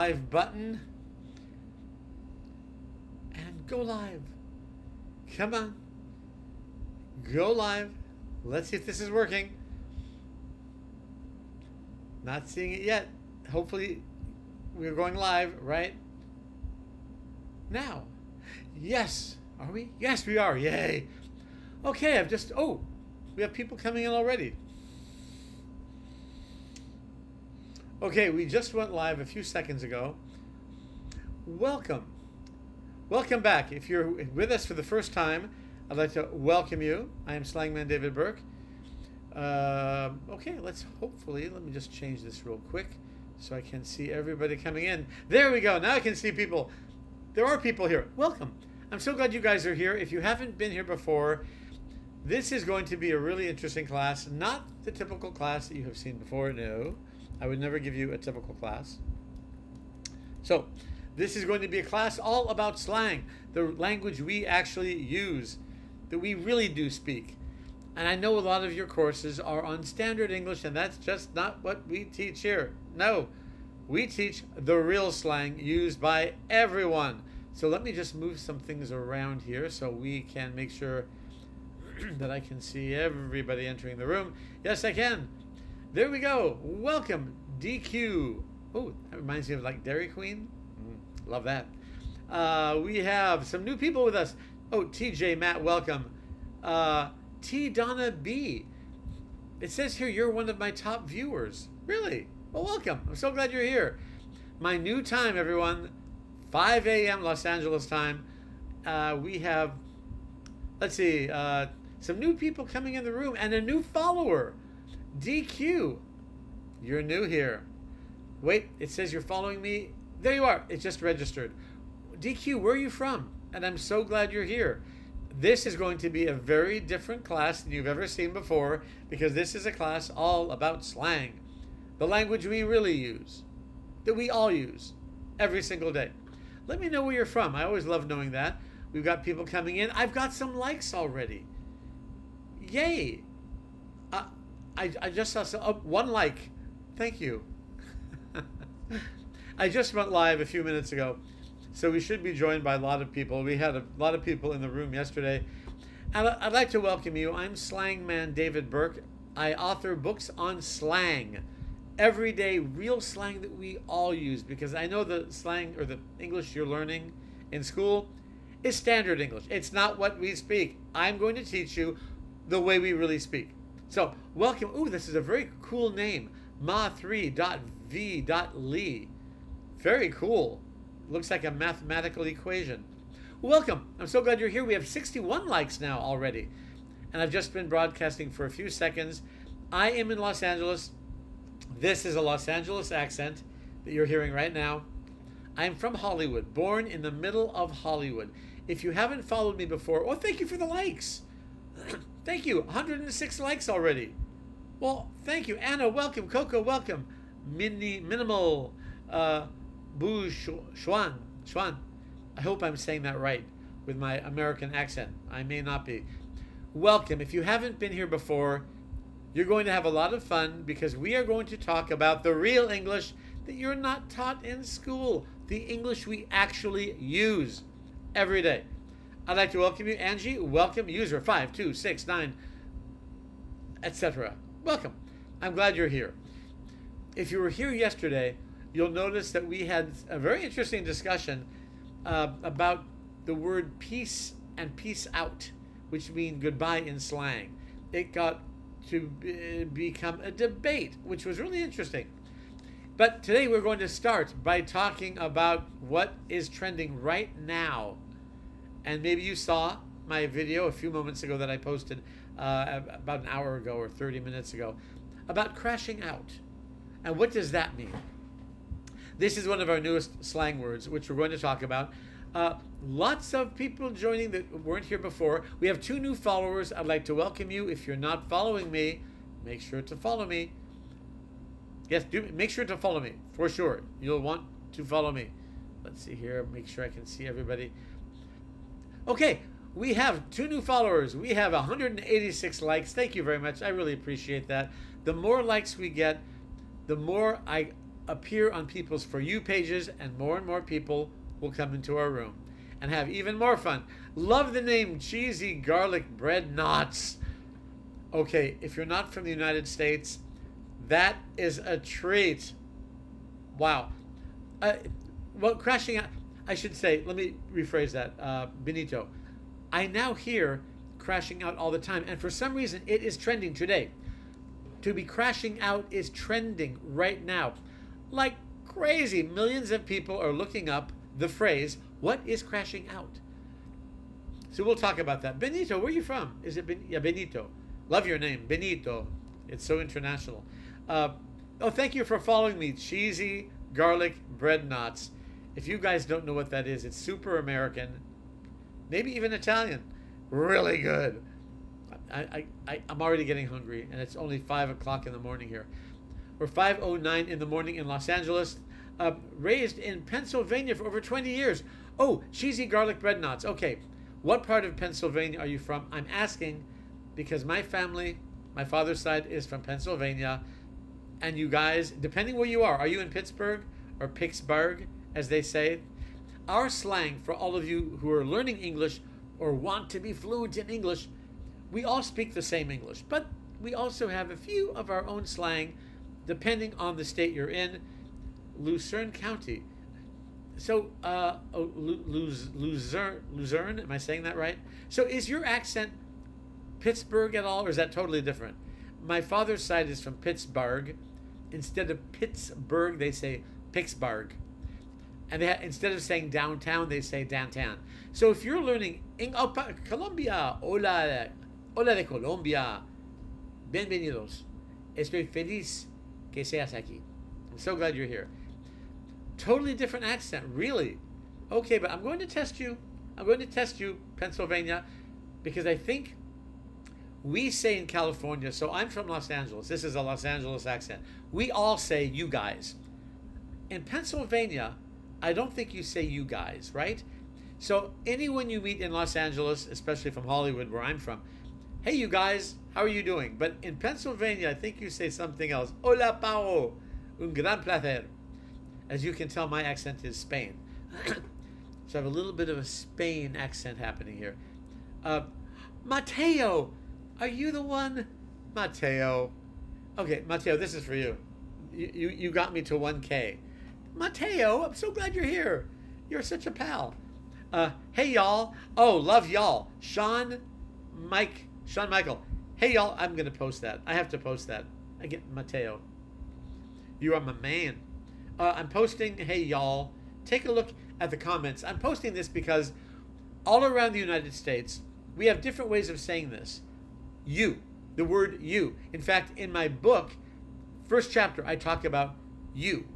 live button and go live. Come on. Go live. Let's see if this is working. Not seeing it yet. Hopefully we're going live right now. Yes. Are we? Yes, we are. Yay. Okay, we have people coming in already. Okay, we just went live a few seconds ago. Welcome. Welcome back. If you're with us for the first time, I'd like to welcome you. I am Slangman David Burke. Okay, let me just change this real quick so I can see everybody coming in. There we go. Now I can see people. There are people here. Welcome. I'm so glad you guys are here. If you haven't been here before, this is going to be a really interesting class. Not the typical class that you have seen before. No, I would never give you a typical class. So this is going to be a class all about slang, the language we actually use, that we really do speak. And I know a lot of your courses are on standard English, and that's just not what we teach here. No, we teach the real slang used by everyone. So let me just move some things around here so we can make sure that I can see everybody entering the room. Yes, I can. There we go. Welcome, DQ. Oh, that reminds me of like Dairy Queen. Love that. We have some new people with us. Oh, TJ, Matt, welcome. T. Donna B. It says here you're one of my top viewers. Really? Well, welcome. I'm so glad you're here. My new time, everyone, 5 a.m. Los Angeles time. We have, let's see, some new people coming in the room and a new follower. DQ, you're new here. Wait, it says you're following me. There you are. It just registered. DQ, where are you from? And I'm so glad you're here. This is going to be a very different class than you've ever seen before, because this is a class all about slang, the language we really use, that we all use every single day. Let me know where you're from. I always love knowing that. We've got people coming in. I've got some likes already. Yay. I just saw one like. Thank you. I just went live a few minutes ago, so we should be joined by a lot of people. We had a lot of people in the room yesterday. And I'd like to welcome you. I'm Slangman David Burke. I author books on slang, everyday real slang that we all use, because I know the slang or the English you're learning in school is standard English. It's not what we speak. I'm going to teach you the way we really speak. So welcome. Ooh, this is a very cool name. ma3.v.ly. Very cool. Looks like a mathematical equation. Welcome. I'm so glad you're here. We have 61 likes now already. And I've just been broadcasting for a few seconds. I am in Los Angeles. This is a Los Angeles accent that you're hearing right now. I'm from Hollywood, born in the middle of Hollywood. If you haven't followed me before, oh, thank you for the likes. Thank you. 106 likes already. Well, thank you. Anna, welcome. Coco, welcome. Minimal, Boo Xuan. I hope I'm saying that right with my American accent. I may not be. Welcome. If you haven't been here before, you're going to have a lot of fun, because we are going to talk about the real English that you're not taught in school, the English we actually use every day. I'd like to welcome you, Angie. Welcome, user 5269, etc. Welcome. I'm glad you're here. If you were here yesterday, you'll notice that we had a very interesting discussion about the word peace and peace out, which mean goodbye in slang. It got to become a debate, which was really interesting. But today we're going to start by talking about what is trending right now. And maybe you saw my video a few moments ago that I posted about an hour ago or 30 minutes ago about crashing out. And what does that mean? This is one of our newest slang words, which we're going to talk about. Lots of people joining that weren't here before. We have 2 new followers. I'd like to welcome you. If you're not following me, make sure to follow me. Yes, make sure to follow me, for sure. You'll want to follow me. Let's see here. Make sure I can see everybody. Okay, we have 2 new followers. We have 186 likes. Thank you very much. I really appreciate that. The more likes we get, the more I appear on people's For You pages, and more people will come into our room and have even more fun. Love the name Cheesy Garlic Bread Knots. Okay, if you're not from the United States, that is a treat. Wow. Well, crashing out, I should say, let me rephrase that, Benito. I now hear crashing out all the time, and for some reason it is trending today. To be crashing out is trending right now. Like crazy, millions of people are looking up the phrase, what is crashing out? So we'll talk about that. Benito, where are you from? Is it Benito? Love your name, Benito. It's so international. Thank you for following me, Cheesy Garlic Bread Knots. If you guys don't know what that is, it's super American, maybe even Italian. Really good. I'm already getting hungry, and it's only 5 o'clock in the morning here. We're 5:09 in the morning in Los Angeles. Raised in Pennsylvania for over 20 years. Oh, Cheesy Garlic Bread Knots. Okay, what part of Pennsylvania are you from? I'm asking because my family, my father's side, is from Pennsylvania. And you guys, depending where you are you in Pittsburgh or Pittsburgh, as they say? Our slang, for all of you who are learning English or want to be fluent in English, we all speak the same English, but we also have a few of our own slang depending on the state you're in. Lucerne County. So, Luzerne, am I saying that right? So is your accent Pittsburgh at all, or is that totally different? My father's side is from Pittsburgh. Instead of Pittsburgh, they say Pittsburgh. And instead of saying downtown, they say downtown. So if you're learning Colombia, hola de Colombia, bienvenidos. Estoy feliz que seas aquí. I'm so glad you're here. Totally different accent, really. Okay, but I'm going to test you. I'm going to test you, Pennsylvania, because I think we say in California, so I'm from Los Angeles. This is a Los Angeles accent. We all say you guys. In Pennsylvania, I don't think you say you guys, right? So anyone you meet in Los Angeles, especially from Hollywood, where I'm from, hey, you guys, how are you doing? But in Pennsylvania, I think you say something else. Hola, Pao. Un gran placer. As you can tell, my accent is Spain. So I have a little bit of a Spain accent happening here. Mateo, are you the one? Mateo. Okay, Mateo, this is for you. You got me to 1K. Mateo, I'm so glad you're here. You're such a pal. Hey, y'all. Oh, love y'all. Sean Michael. Hey, y'all. I'm going to post that. I have to post that. I get Mateo. You are my man. I'm posting, hey, y'all. Take a look at the comments. I'm posting this because all around the United States, we have different ways of saying this. You. The word you. In fact, in my book, first chapter, I talk about you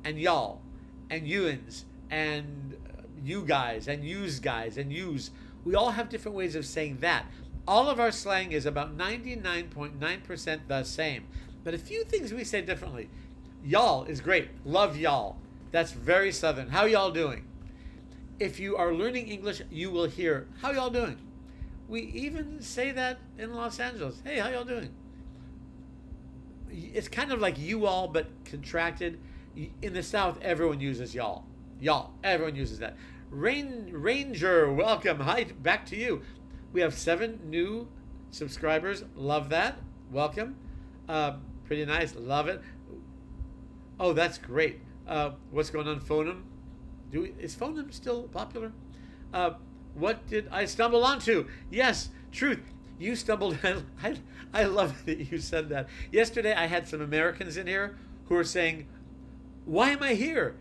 and y'all and you'ns and you guys and yous guys and yous. We all have different ways of saying that. All of our slang is about 99.9% the same. But a few things we say differently. Y'all is great. Love y'all. That's very Southern. How y'all doing? If you are learning English, you will hear, how y'all doing? We even say that in Los Angeles. Hey, how y'all doing? It's kind of like you all, but contracted. In the South, everyone uses y'all. Y'all. Everyone uses that. Ranger, welcome. Hi, back to you. We have 7 new subscribers. Love that. Welcome. Pretty nice. Love it. Oh, that's great. What's going on, Phonum? Is Phonum still popular? What did I stumble onto? Yes, truth. You stumbled. I love that you said that. Yesterday, I had some Americans in here who were saying, why am I here?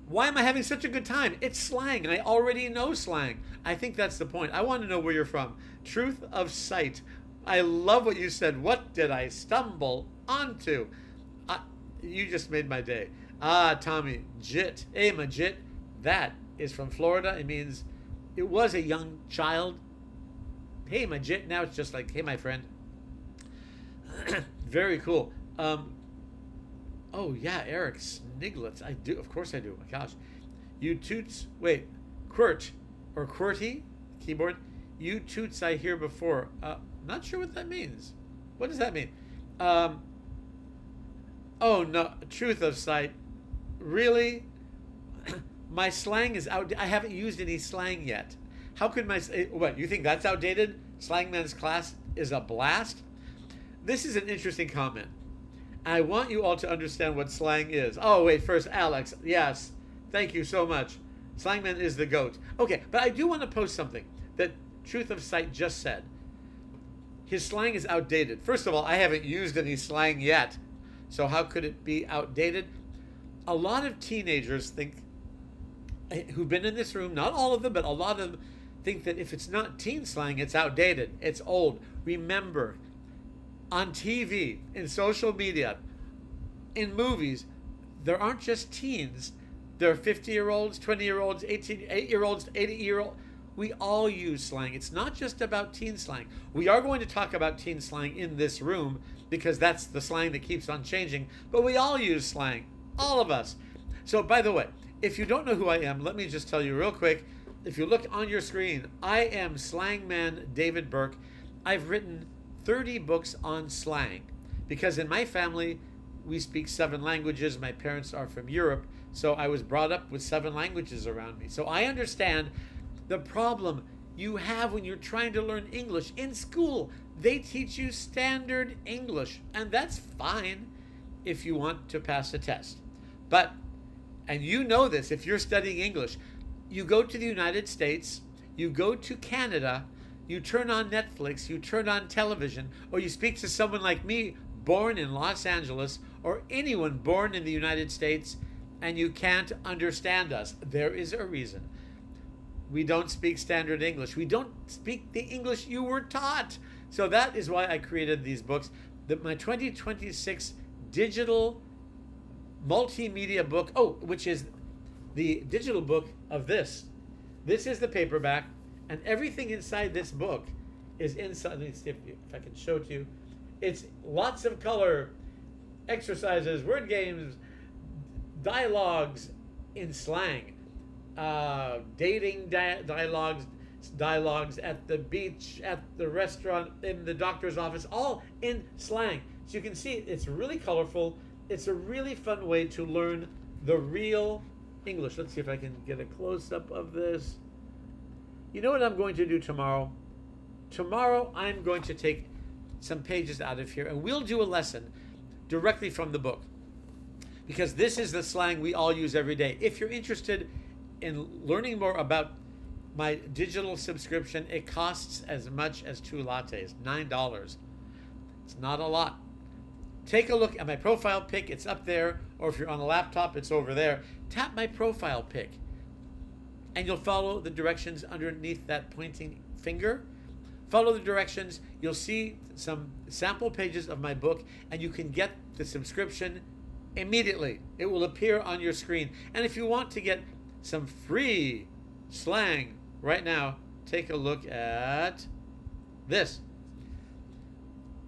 Why am I having such a good time? It's slang, and I already know slang. I think that's the point. I want to know where you're from. Truth of sight. I love what you said. What did I stumble onto? You just made my day. Tommy, jit. Hey, my jit. That is from Florida. It means it was a young child. Hey, my jit. Now it's just like, hey, my friend. Very cool. Oh, yeah, Eric Sniglets. I do. Of course I do. My gosh. You toots. Wait. Quirt or QWERTY keyboard. You toots I hear before. Not sure what that means. What does that mean? Oh no, truth of sight. Really? My slang is out. I haven't used any slang yet. How could my what? You think that's outdated? Slangman's class is a blast. This is an interesting comment. I want you all to understand what slang is. Oh wait, first Alex. Yes, thank you so much. Slangman is the goat. Okay, but I do want to post something that Truth of Sight just said. His slang is outdated. First of all, I haven't used any slang yet, so how could it be outdated? A lot of teenagers think, who've been in this room, not all of them, but a lot of them think that if it's not teen slang, it's outdated, it's old. Remember, on TV, in social media, in movies, there aren't just teens. There are 50-year-olds, 20-year-olds, 8-year-olds, 80-year-olds. We all use slang. It's not just about teen slang. We are going to talk about teen slang in this room because that's the slang that keeps on changing. But we all use slang. All of us. So, by the way, if you don't know who I am, let me just tell you real quick. If you look on your screen, I am Slangman David Burke. I've written 30 books on slang because in my family, we speak 7 languages. My parents are from Europe, so I was brought up with 7 languages around me. So I understand the problem you have when you're trying to learn English. In school, they teach you standard English, and that's fine if you want to pass a test. But, and you know this if you're studying English, you go to the United States, you go to Canada, you turn on Netflix, you turn on television, or you speak to someone like me, born in Los Angeles, or anyone born in the United States, and you can't understand us. There is a reason. We don't speak standard English. We don't speak the English you were taught. So that is why I created these books. My 2026 digital multimedia book, which is the digital book of this. This is the paperback, and everything inside this book is inside. Let me see if I can show it to you. It's lots of color, exercises, word games, dialogues in slang, dating dialogues at the beach, at the restaurant, in the doctor's office, all in slang. So you can see it's really colorful. It's a really fun way to learn the real English. Let's see if I can get a close-up of this. You know what I'm going to do tomorrow? Tomorrow I'm going to take some pages out of here and we'll do a lesson directly from the book, because this is the slang we all use every day. If you're interested in learning more about my digital subscription, it costs as much as 2 lattes, $9. It's not a lot. Take a look at my profile pic. It's up there, or if you're on a laptop, it's over there. Tap my profile pic, and you'll follow the directions underneath that pointing finger. Follow the directions. You'll see some sample pages of my book, and you can get the subscription immediately. It will appear on your screen. And if you want to get some free slang right now, take a look at this.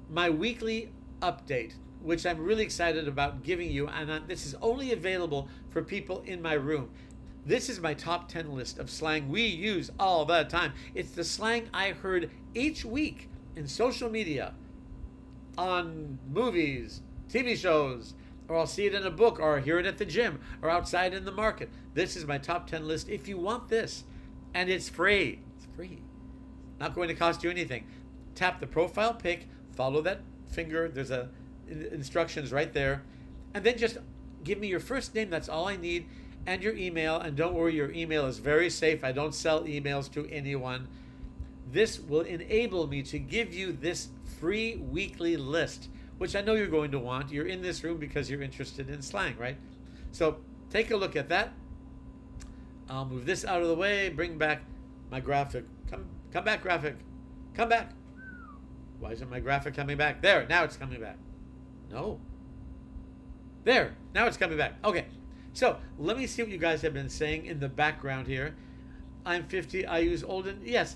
My weekly update, which I'm really excited about giving you, and this is only available for people in my room. This is my top 10 list of slang we use all the time. It's the slang I heard each week in social media, on movies, TV shows, or I'll see it in a book, or hear it at the gym, or outside in the market. This is my top 10 list. If you want this, and it's free, not going to cost you anything. Tap the profile pic, follow that finger, there's instructions right there, and then just give me your first name. That's all I need, and your email. And don't worry, your email is very safe. I don't sell emails to anyone. This will enable me to give you this free weekly list, which I know you're going to want. You're in this room because you're interested in slang, right? So take a look at that. I'll move this out of the way, bring back my graphic. Come back, graphic. Come back. Why isn't my graphic coming back? There, now it's coming back. No. There, now it's coming back. Okay, so let me see what you guys have been saying in the background here. I'm 50, I use old and, yes,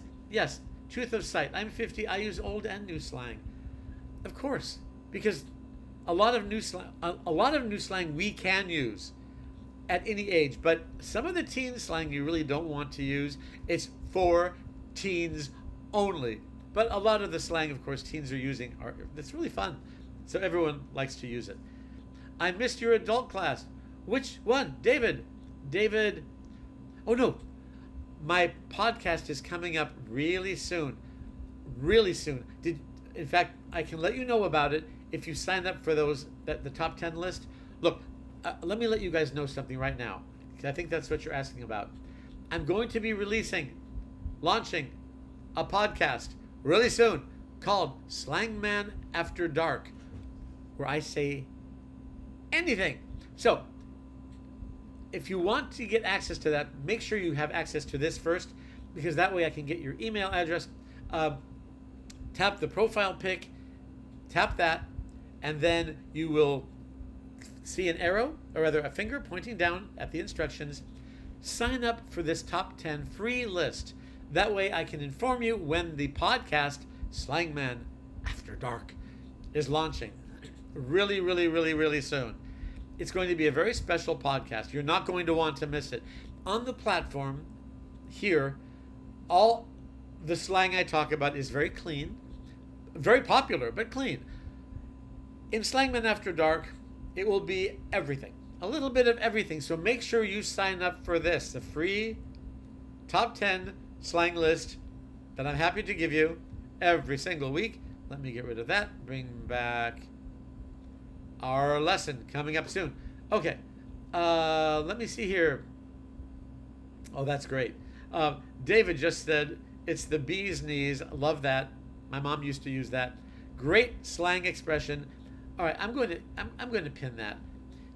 truth of sight. I'm 50, I use old and new slang. Of course, because a lot of new slang we can use at any age, but some of the teen slang you really don't want to use. It's for teens only. But a lot of the slang, of course, teens are using, it's really fun. So everyone likes to use it. I missed your adult class. Which one? David. David. Oh, no. My podcast is coming up really soon. Really soon. In fact, I can let you know about it if you sign up for the top 10 list. Look, let me let you guys know something right now, because I think that's what you're asking about. I'm going to be launching a podcast really soon called Slangman After Dark, where I say anything. So, if you want to get access to that, make sure you have access to this first, because that way I can get your email address. Tap the profile pic, tap that, and then you will see an arrow, or rather a finger pointing down at the instructions. Sign up for this top 10 free list. That way I can inform you when the podcast Slangman After Dark is launching really, really, really, really soon. It's going to be a very special podcast. You're not going to want to miss it. On the platform here, all the slang I talk about is very clean, very popular, but clean. In Slangman After Dark, it will be everything, a little bit of everything. So make sure you sign up for this, the free top 10 slang list that I'm happy to give you every single week. Let me get rid of that. Bring back our lesson coming up soon. Okay, let me see here. Oh, that's great. David just said, it's the bee's knees. Love that. My mom used to use that. Great slang expression. All right, I'm going to pin that,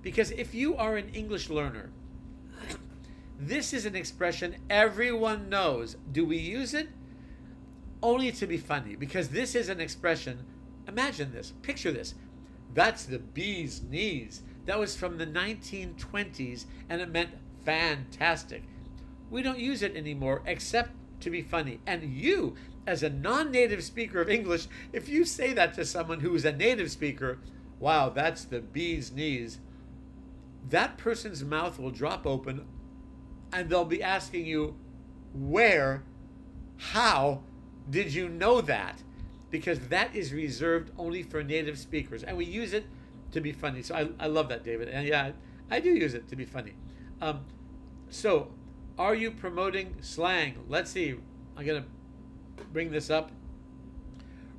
because if you are an English learner, this is an expression everyone knows. Do we use it? Only to be funny, because this is an expression. Imagine this. Picture this. That's the bee's knees. That was from the 1920s, and it meant fantastic. We don't use it anymore except to be funny. And you, as a non-native speaker of English, if you say that to someone who is a native speaker, wow, that's the bee's knees, that person's mouth will drop open, and they'll be asking you, where, how did you know that? Because that is reserved only for native speakers, and we use it to be funny. So I love that, David. And yeah, I do use it to be funny. So, are you promoting slang? Let's see. I'm going to bring this up.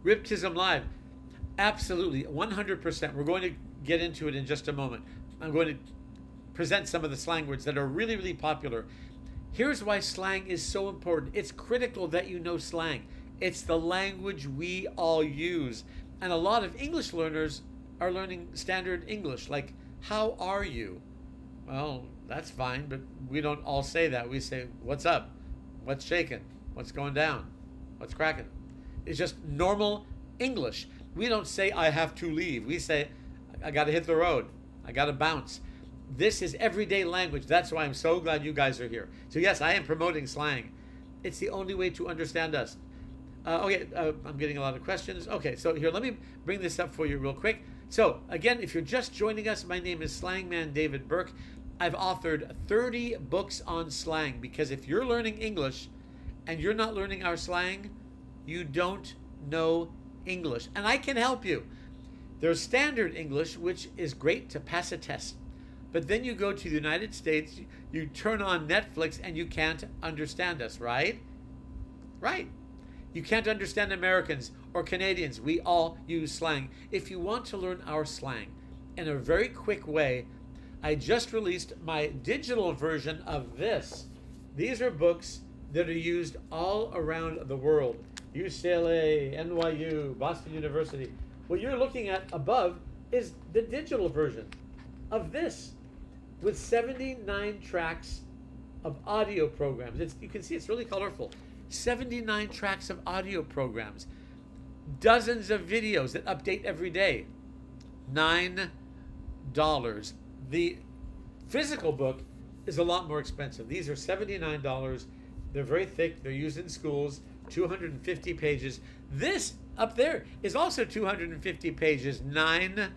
Riptism Live. Absolutely, 100%. We're going to get into it in just a moment. I'm going to present some of the slang words that are really, really popular. Here's why slang is so important. It's critical that you know slang. It's the language we all use. And a lot of English learners are learning standard English, like, how are you? Well, that's fine, but we don't all say that. We say, what's up? What's shaking? What's going down? What's cracking? It's just normal English. We don't say, I have to leave. We say, I got to hit the road. I got to bounce. This is everyday language. That's why I'm so glad you guys are here. So yes, I am promoting slang. It's the only way to understand us. I'm getting a lot of questions. Okay, so here, let me bring this up for you real quick. So again, if you're just joining us, my name is Slangman David Burke. I've authored 30 books on slang, because if you're learning English and you're not learning our slang, you don't know English. And I can help you. There's standard English, which is great to pass a test. But then you go to the United States, you turn on Netflix, and you can't understand us, right? Right. You can't understand Americans or Canadians. We all use slang. If you want to learn our slang in a very quick way, I just released my digital version of this. These are books that are used all around the world. UCLA, NYU, Boston University. What you're looking at above is the digital version of this, with 79 tracks of audio programs. You can see it's really colorful. 79 tracks of audio programs. Dozens of videos that update every day. $9. The physical book is a lot more expensive. These are $79. They're very thick. They're used in schools. 250 pages. This up there is also 250 pages. $9.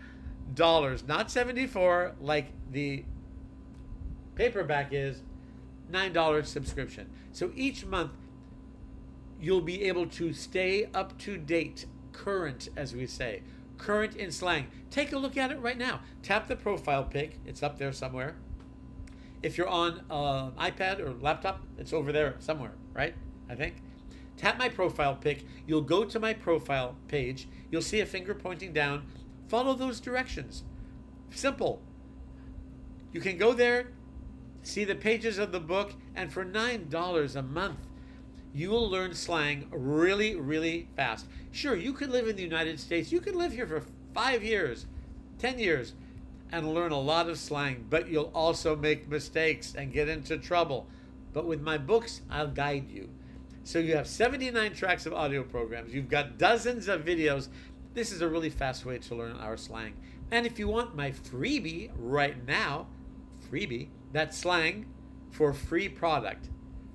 Not $74 like the paperback is. $9 subscription. So each month you'll be able to stay up to date, current, as we say, current in slang. Take a look at it right now. Tap the profile pic. It's up there somewhere. If you're on an iPad or laptop, it's over there somewhere, right? I think. Tap my profile pic. You'll go to my profile page. You'll see a finger pointing down. Follow those directions. Simple. You can go there, see the pages of the book, and for $9 a month, you will learn slang really, really fast. Sure, you could live in the United States. You could live here for 5 years, 10 years, and learn a lot of slang, but you'll also make mistakes and get into trouble. But with my books, I'll guide you. So you have 79 tracks of audio programs. You've got dozens of videos. This is a really fast way to learn our slang. And if you want my freebie right now, that's slang for free product.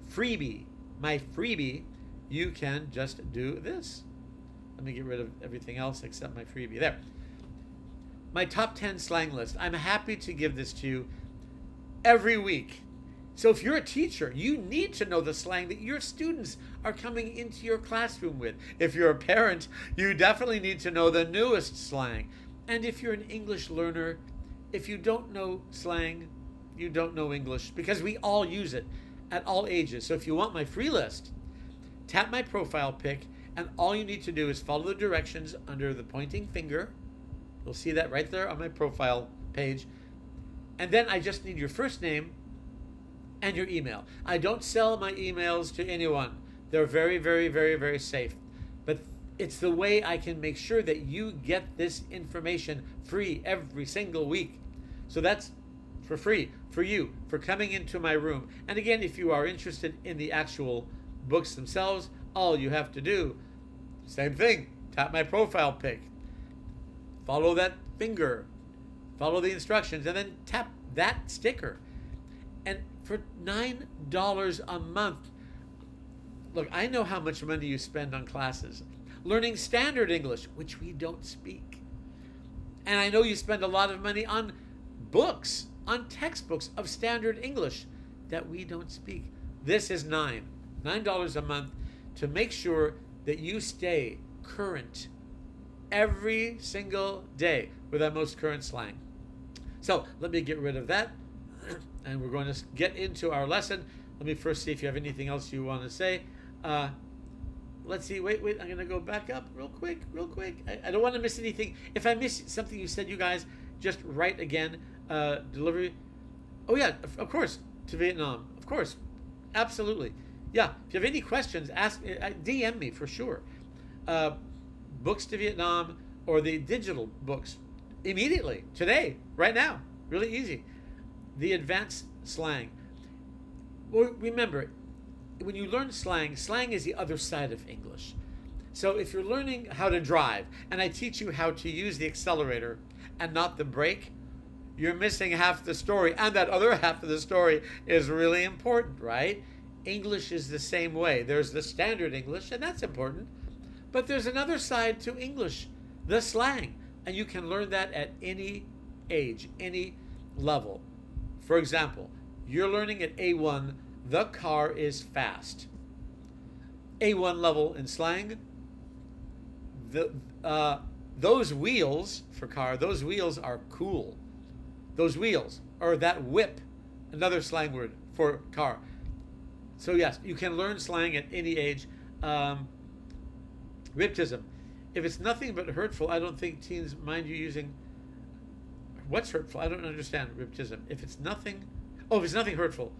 Freebie, my freebie, you can just do this. Let me get rid of everything else except my freebie. There. My top 10 slang list. I'm happy to give this to you every week. So if you're a teacher, you need to know the slang that your students are coming into your classroom with. If you're a parent, you definitely need to know the newest slang. And if you're an English learner, if you don't know slang, you don't know English, because we all use it at all ages. So if you want my free list, tap my profile pic, and all you need to do is follow the directions under the pointing finger. You'll see that right there on my profile page. And then I just need your first name and your email. I don't sell my emails to anyone. They're very, very, very, very safe. But it's the way I can make sure that you get this information free every single week. So that's for free for you, for coming into my room. And again, if you are interested in the actual books themselves, all you have to do, same thing, tap my profile pic, follow that finger, follow the instructions, and then tap that sticker. And for $9 a month, look, I know how much money you spend on classes, learning standard English, which we don't speak. And I know you spend a lot of money on books, on textbooks of standard English that we don't speak. This is $9 a month to make sure that you stay current every single day with our most current slang. So let me get rid of that, and we're going to get into our lesson. Let me first see if you have anything else you want to say. Let's see. Wait. I'm going to go back up real quick. I don't want to miss anything. If I miss something you said, you guys, just write again. Delivery. Oh, yeah, of course, to Vietnam. Of course. Absolutely. Yeah, if you have any questions, ask, DM me for sure. Books to Vietnam or the digital books immediately, today, right now. Really easy. The advanced slang. Well, remember, when you learn slang, slang is the other side of English. So if you're learning how to drive, and I teach you how to use the accelerator and not the brake, you're missing half the story. And that other half of the story is really important, right? English is the same way. There's the standard English, and that's important. But there's another side to English, the slang. And you can learn that at any age, any level. For example, you're learning at A1, the car is fast. A1 level in slang, those wheels for car, those wheels are cool. Those wheels, or that whip, another slang word for car. So yes, you can learn slang at any age. Riptism. If it's nothing but hurtful, I don't think teens mind you using... What's hurtful? I don't understand riptism. If it's nothing hurtful.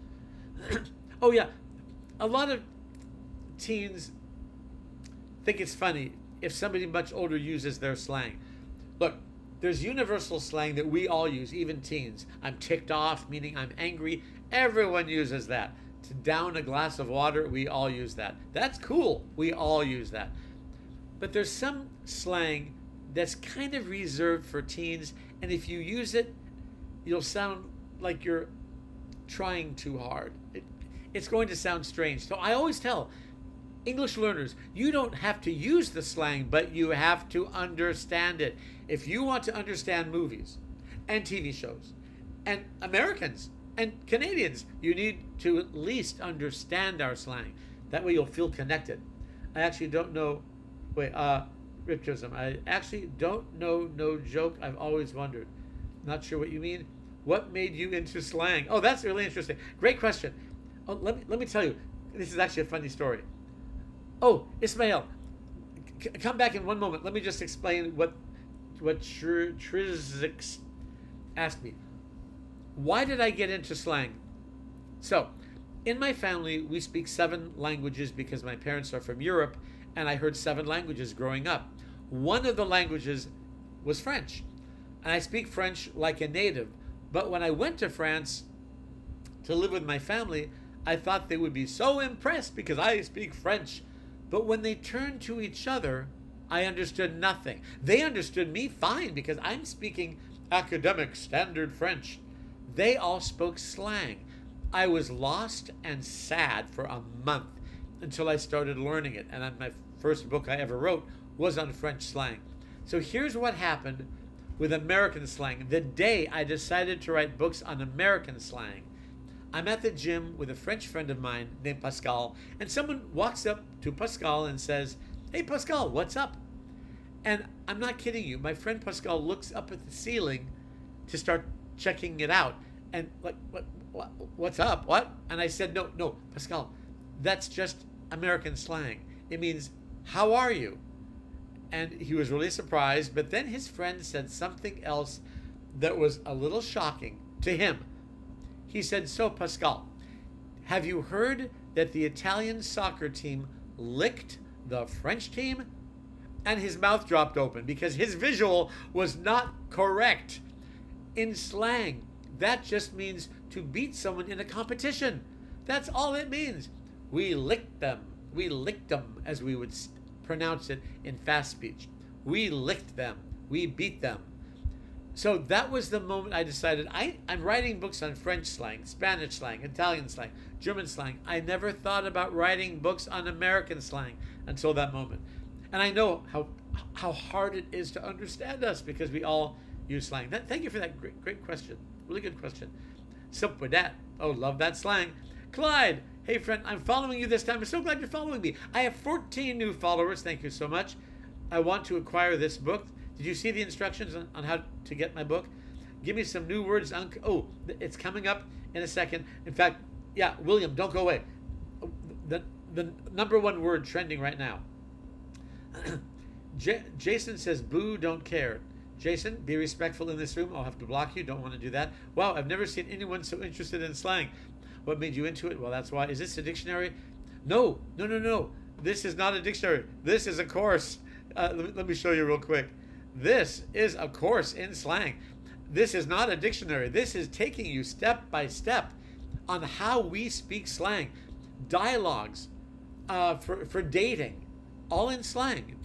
Oh yeah, a lot of teens think it's funny if somebody much older uses their slang. Look, there's universal slang that we all use, even teens. I'm ticked off, meaning I'm angry. Everyone uses that. To down a glass of water, we all use that. That's cool. We all use that. But there's some slang that's kind of reserved for teens, and if you use it, you'll sound like you're trying too hard. It's going to sound strange. So I always tell English learners, you don't have to use the slang, but you have to understand it. If you want to understand movies and TV shows and Americans and Canadians, you need to at least understand our slang. That way you'll feel connected. I actually don't know. Wait, Riptism. I actually don't know, no joke. I've always wondered. Not sure what you mean. What made you into slang? Oh, that's really interesting. Great question. Oh, let me tell you. This is actually a funny story. Oh, Ismail, come back in one moment. Let me just explain what Trizix asked me. Why did I get into slang? So, in my family, we speak 7 languages because my parents are from Europe, and I heard 7 languages growing up. One of the languages was French, and I speak French like a native. But when I went to France to live with my family, I thought they would be so impressed because I speak French. But when they turned to each other, I understood nothing. They understood me fine because I'm speaking academic standard French. They all spoke slang. I was lost and sad for a month until I started learning it. And my first book I ever wrote was on French slang. So here's what happened with American slang. The day I decided to write books on American slang, I'm at the gym with a French friend of mine named Pascal, and someone walks up to Pascal and says, "Hey Pascal, what's up?" And I'm not kidding you. My friend Pascal looks up at the ceiling to start checking it out. And like, what's up? What? And I said, no, Pascal, that's just American slang. It means, how are you? And he was really surprised. But then his friend said something else that was a little shocking to him. He said, "So, Pascal, have you heard that the Italian soccer team licked the French team?" And his mouth dropped open because his visual was not correct. In slang, that just means to beat someone in a competition. That's all it means. We licked them. We licked them, as we would pronounce it in fast speech. We licked them. We beat them. So that was the moment I decided I'm writing books on French slang, Spanish slang, Italian slang, German slang. I never thought about writing books on American slang until that moment. And I know how hard it is to understand us because we all use slang. Thank you for that great question. Really good question. Sup with that? Oh, love that slang. Clyde, hey friend, I'm following you this time. I'm so glad you're following me. I have 14 new followers. Thank you so much. I want to acquire this book. Did you see the instructions on how to get my book? Give me some new words. Oh, it's coming up in a second. In fact, yeah, William, don't go away. The number 1 word trending right now. Jason says, "Boo, don't care." Jason, be respectful in this room. I'll have to block you. Don't want to do that. Wow, I've never seen anyone so interested in slang. What made you into it? Well, that's why. Is this a dictionary? No. This is not a dictionary. This is a course. Let me show you real quick. This is a course in slang. This is not a dictionary. This is taking you step by step on how we speak slang. Dialogues for dating, all in slang.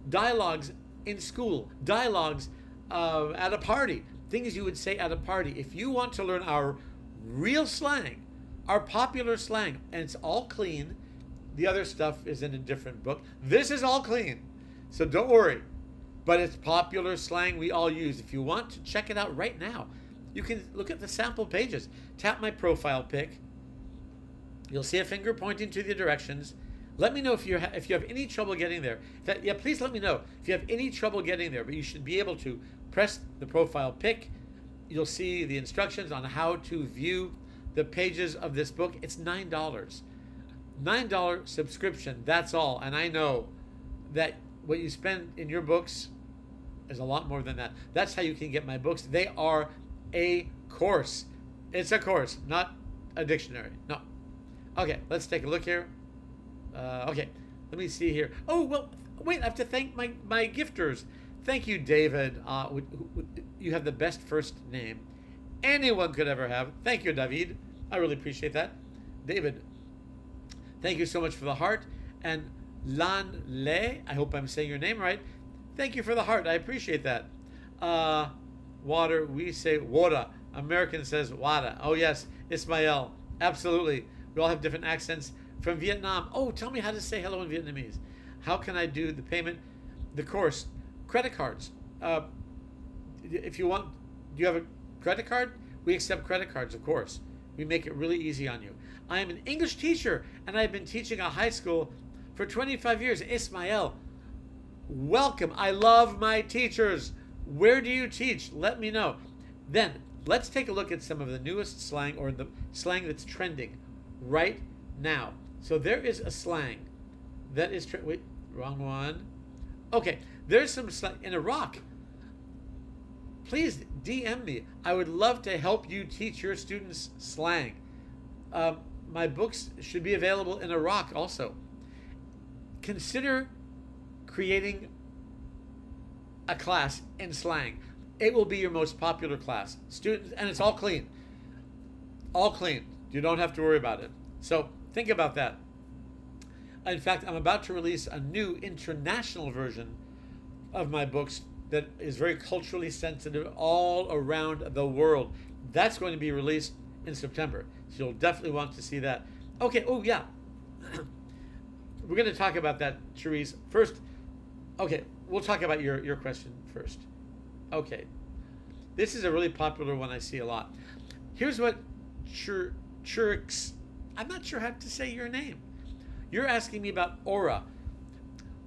Dialogues in school. Dialogues at a party. Things you would say at a party. If you want to learn our real slang, our popular slang, and it's all clean. The other stuff is in a different book. This is all clean. So don't worry. But it's popular slang we all use. If you want to check it out right now, you can look at the sample pages. Tap my profile pic. You'll see a finger pointing to the directions. Let me know if you have any trouble getting there. Please let me know if you have any trouble getting there. But you should be able to press the profile pic. You'll see the instructions on how to view the pages of this book. It's $9. $9 subscription. That's all. And I know that what you spend in your books is a lot more than that. That's how you can get my books. They are a course. It's a course, not a dictionary. No. Okay, let's take a look here. Okay, let me see here. Oh, well, wait, I have to thank my gifters. Thank you, David. You have the best first name anyone could ever have. Thank you, David. I really appreciate that. David, thank you so much for the heart. And Lan Le, I hope I'm saying your name right. Thank you for the heart. I appreciate that. Water, we say water. American says wada. Oh, yes, Ismail. Absolutely. We all have different accents. From Vietnam. Oh, tell me how to say hello in Vietnamese. How can I do the payment? The course. Credit cards. If you want, do you have a credit card? We accept credit cards, of course. We make it really easy on you. I am an English teacher, and I've been teaching a high school for 25 years. Ismail, Welcome. I love my teachers. Where do you teach? Let me know. Then let's take a look at some of the newest slang, or the slang that's trending right now. So there is a slang that is wait, wrong one. Okay, there's some slang in Iraq. Please DM me. I would love to help you teach your students slang. My books should be available in Iraq also. Consider creating a class in slang. It will be your most popular class. Students, and it's all clean. All clean. You don't have to worry about it. So think about that. In fact, I'm about to release a new international version of my books that is very culturally sensitive all around the world. That's going to be released in September. So you'll definitely want to see that. Okay, oh yeah. We're going to talk about that, Therese. First, okay, we'll talk about your question first. Okay. This is a really popular one I see a lot. Here's what Churix, I'm not sure how to say your name. You're asking me about aura.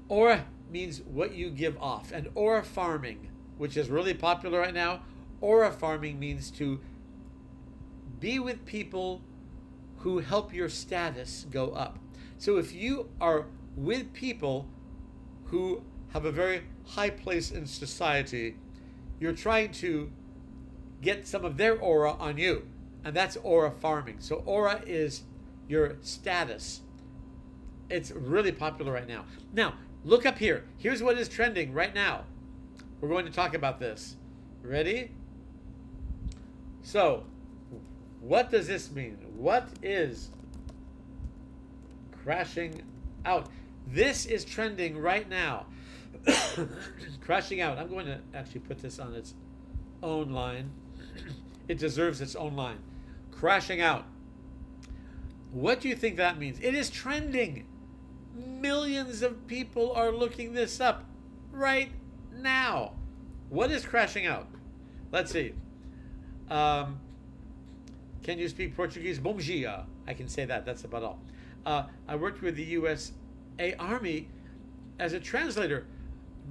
Aura means what you give off. And aura farming, which is really popular right now, aura farming means to be with people who help your status go up. So if you are with people who have a very high place in society, you're trying to get some of their aura on you. And that's aura farming. So aura is your status. It's really popular right now. Now, look up here. Here's what is trending right now. We're going to talk about this. Ready? So, what does this mean? What is crashing out? This is trending right now. Crashing out. I'm going to actually put this on its own line. It deserves its own line. Crashing out. What do you think that means? It is trending. Millions of people are looking this up right now. What is crashing out? Let's see. Can you speak Portuguese? Bom dia. I can say that. That's about all. I worked with the USA Army as a translator.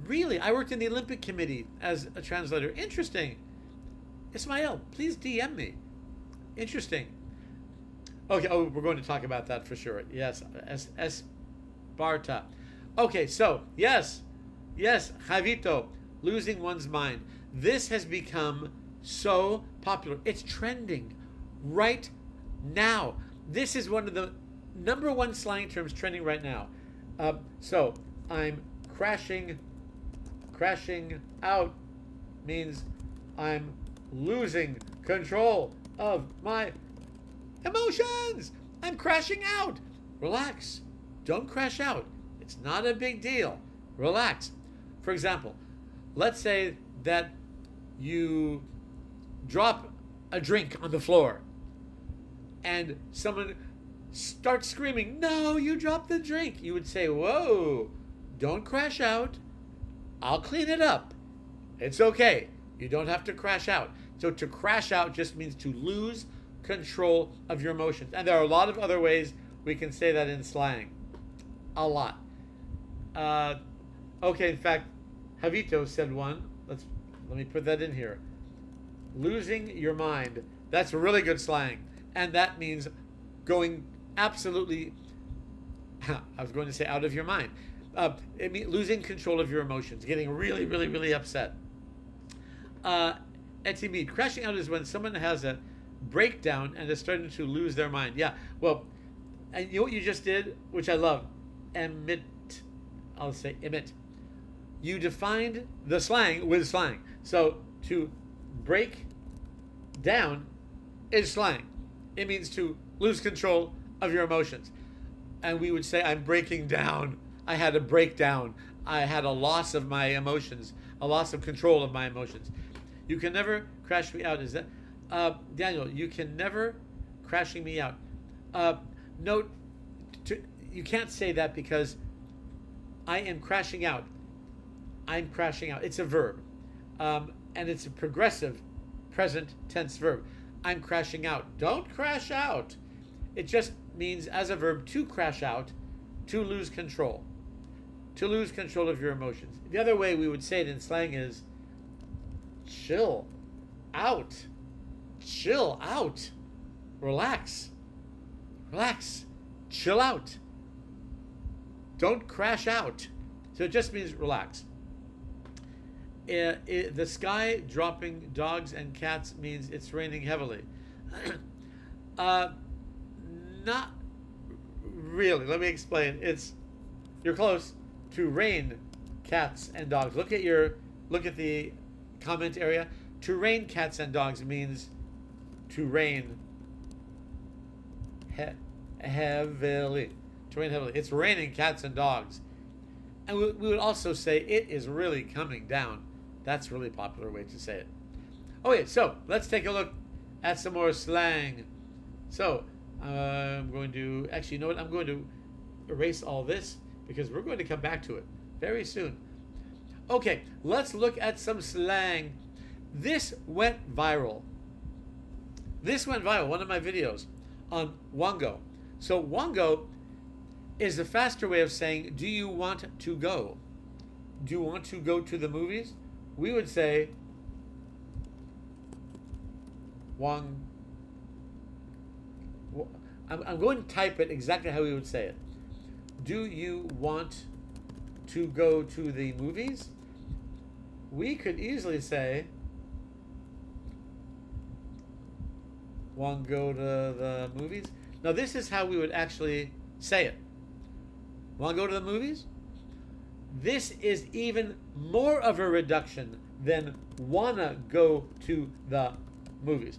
Really? I worked in the Olympic Committee as a translator. Interesting. Ismail, please DM me. Interesting. Okay, oh, we're going to talk about that for sure. Yes, Esparta. Okay, so, yes, Javito, losing one's mind. This has become so popular. It's trending right now. This is one of the #1 slang terms trending right now. So, I'm crashing out means I'm losing control of my emotions. I'm crashing out. Relax. Don't crash out. It's not a big deal. Relax. For example, let's say that you drop a drink on the floor and someone starts screaming, "No, you dropped the drink." You would say, "Whoa, don't crash out. I'll clean it up. It's okay. You don't have to crash out." So to crash out just means to lose control of your emotions. And there are a lot of other ways we can say that in slang. A lot. Okay, in fact, Javito said one. Let me put that in here. Losing your mind. That's really good slang. And that means going absolutely, I was going to say out of your mind. It means losing control of your emotions, getting really, really, really upset. Etimid, crashing out is when someone has a breakdown and is starting to lose their mind. Yeah, well, and you know what you just did, which I love? Emit. I'll say emit. You defined the slang with slang. So to break down is slang. It means to lose control of your emotions. And we would say, I'm breaking down. I had a breakdown. I had a loss of my emotions, a loss of control of my emotions. You can never crash me out. Is that Daniel? You can never crashing me out. Note, you can't say that because I am crashing out. I'm crashing out. It's a verb, and it's a progressive present tense verb. I'm crashing out. Don't crash out. It just means as a verb to crash out, to lose control, to lose control of your emotions. The other way we would say it in slang is chill out. Chill out. Relax. Relax. Chill out. Don't crash out. So it just means relax. The sky dropping dogs and cats means it's raining heavily. Not really. Let me explain. You're close to rain cats and dogs. Look at the comment area. To rain cats and dogs means to rain heavily. To rain heavily. It's raining cats and dogs. And we would also say it is really coming down. That's a really popular way to say it. Okay, so let's take a look at some more slang. So I'm going to, actually, you know what? I'm going to erase all this because we're going to come back to it very soon. Okay, let's look at some slang. This went viral. This went viral, one of my videos on Wongo. So Wongo is a faster way of saying, do you want to go? Do you want to go to the movies? We would say, I'm going to type it exactly how we would say it. Do you want to go to the movies? We could easily say, want to go to the movies? Now this is how we would actually say it. Want to go to the movies? This is even more of a reduction than wanna go to the movies.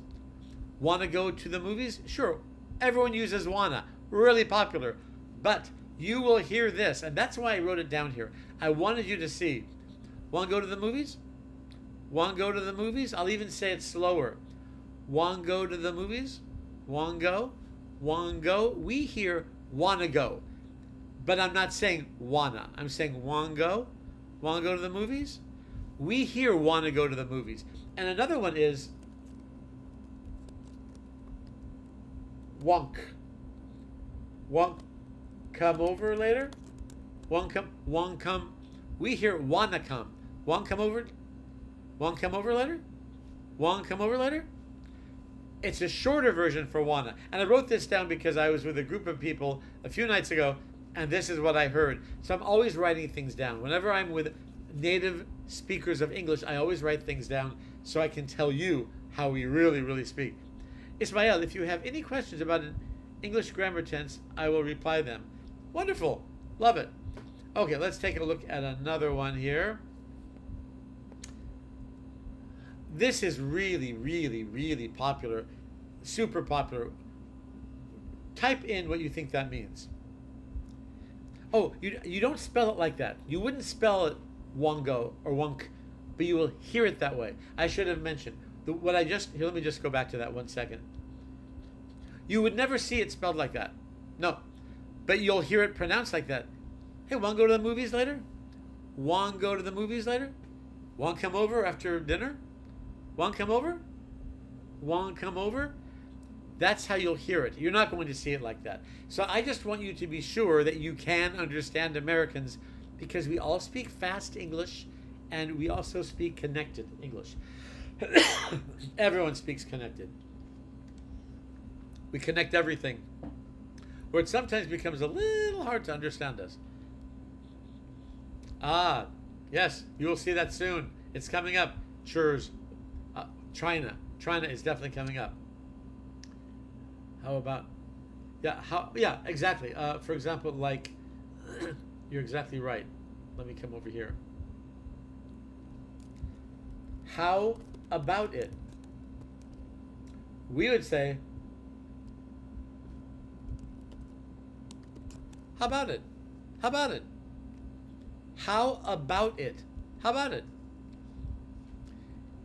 Wanna go to the movies? Sure, everyone uses wanna, really popular. But you will hear this, and that's why I wrote it down here. I wanted you to see. Wanna go to the movies? Wanna go to the movies? I'll even say it slower. Wanna go to the movies? Wanna go? Wanna go? We hear wanna go. But I'm not saying wanna. I'm saying wanna go? Wanna go to the movies? We hear wanna go to the movies. And another one is wonk. Wonk come over later? Wonk come. We hear wanna come. Wonk come over? Wonk come over later? Wonk come over later? It's a shorter version for wanna. And I wrote this down because I was with a group of people a few nights ago, and this is what I heard. So I'm always writing things down. Whenever I'm with native speakers of English, I always write things down so I can tell you how we really, really speak. Ismael, if you have any questions about an English grammar tense, I will reply them. Wonderful. Love it. Okay, let's take a look at another one here. This is really, really, really popular. Super popular. Type in what you think that means. Oh, you don't spell it like that. You wouldn't spell it wongo or wonk, but you will hear it that way. I should have mentioned. Here, let me just go back to that 1 second. You would never see it spelled like that. No. But you'll hear it pronounced like that. Hey, want to go to the movies later? Want to go to the movies later? Want to come over after dinner? Want to come over? Want to come over? That's how you'll hear it. You're not going to see it like that. So I just want you to be sure that you can understand Americans, because we all speak fast English and we also speak connected English. Everyone speaks connected. We connect everything, where it sometimes becomes a little hard to understand us. Ah, yes, you will see that soon. It's coming up. Churs. China is definitely coming up. How about, yeah, exactly. For example, like, you're exactly right. Let me come over here. How about it? We would say, how about it? How about it? How about it? How about it?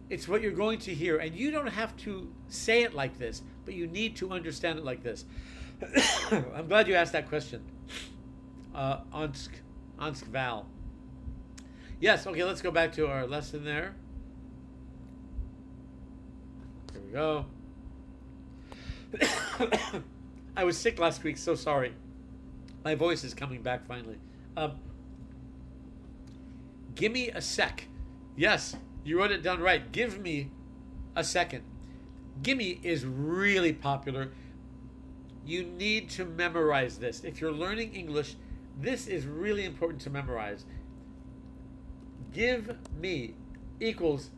It's what you're going to hear, and you don't have to say it like this, but you need to understand it like this. I'm glad you asked that question. Ansk Val. Yes, okay, let's go back to our lesson there. Here we go. I was sick last week, so sorry. My voice is coming back finally. Gimme a sec. Yes, you wrote it down right. Give me a second. Gimme is really popular. You need to memorize this. If you're learning English, this is really important to memorize. Give me equals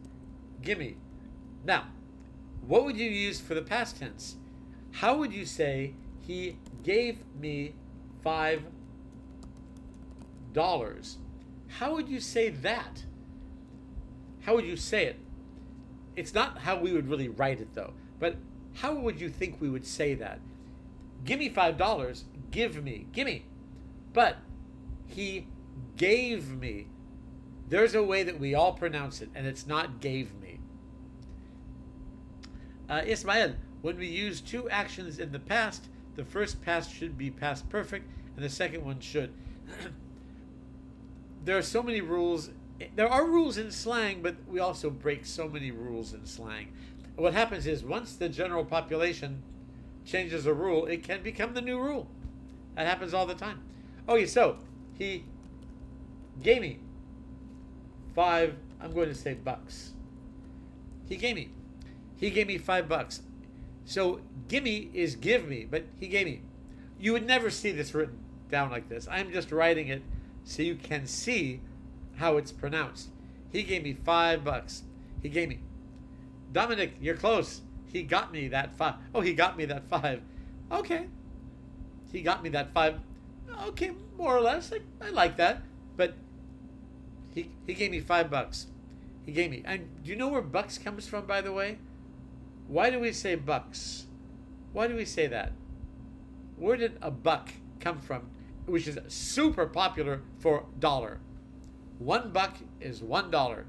gimme. Now, what would you use for the past tense? How would you say he gave me $5? How would you say that? How would you say it? It's not how we would really write it though, but how would you think we would say that? Give me $5, give me, gimme. But he gave me. There's a way that we all pronounce it, and it's not gave me. Ismael, when we use two actions in the past, the first past should be past perfect, and the second one should. There are so many rules. There are rules in slang, but we also break so many rules in slang. What happens is once the general population changes a rule, it can become the new rule. That happens all the time. Okay, so he gave me $5, I'm going to say bucks. He gave me $5. So gimme is give me, but he gave me. You would never see this written down like this. I'm just writing it so you can see how it's pronounced. He gave me $5. He gave me. Dominic, you're close. He got me that 5. Oh, he got me that 5. Okay. He got me that 5. Okay, more or less. I like that. But he gave me $5. He gave me. And do you know where bucks comes from, by the way? Why do we say bucks? Why do we say that? Where did a buck come from? Which is super popular for dollar. $1 is $1.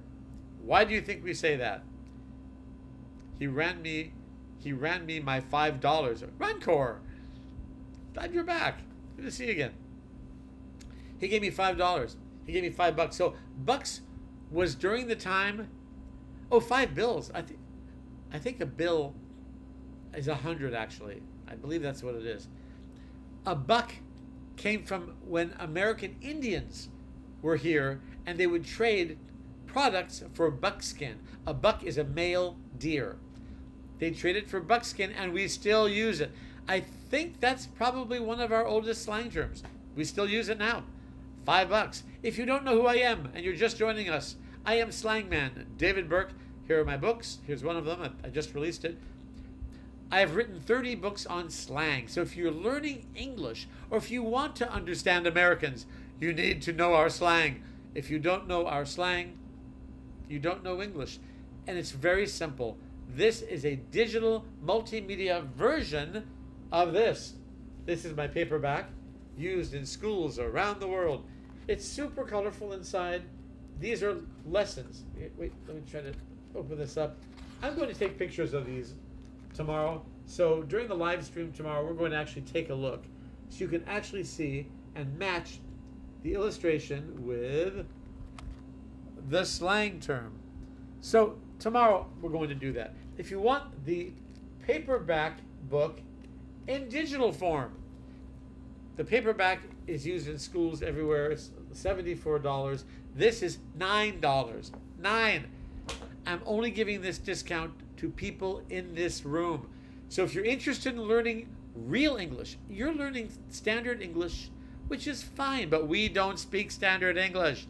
Why do you think we say that? He ran me my $5. Rancor. Glad you're back. Good to see you again. He gave me $5. He gave me $5. So bucks was during the time. Oh, 5 bills. I think a bill is 100 actually. I believe that's what it is. A buck came from when American Indians were here and they would trade products for buckskin. A buck is a male deer. They traded for buckskin and we still use it. I think that's probably one of our oldest slang terms. We still use it now. $5. If you don't know who I am and you're just joining us, I am Slangman, David Burke. Here are my books. Here's one of them. I just released it. I have written 30 books on slang. So if you're learning English or if you want to understand Americans, you need to know our slang. If you don't know our slang, you don't know English. And it's very simple. This is a digital multimedia version of this. This is my paperback used in schools around the world. It's super colorful inside. These are lessons. Wait, let me try to open this up. I'm going to take pictures of these tomorrow. So during the live stream tomorrow, we're going to actually take a look so you can actually see and match the illustration with the slang term. So tomorrow we're going to do that. If you want the paperback book in digital form, the paperback is used in schools everywhere. It's $74. This is $9. $9. I'm only giving this discount to people in this room. So if you're interested in learning real English, you're learning standard English, which is fine, but we don't speak standard English.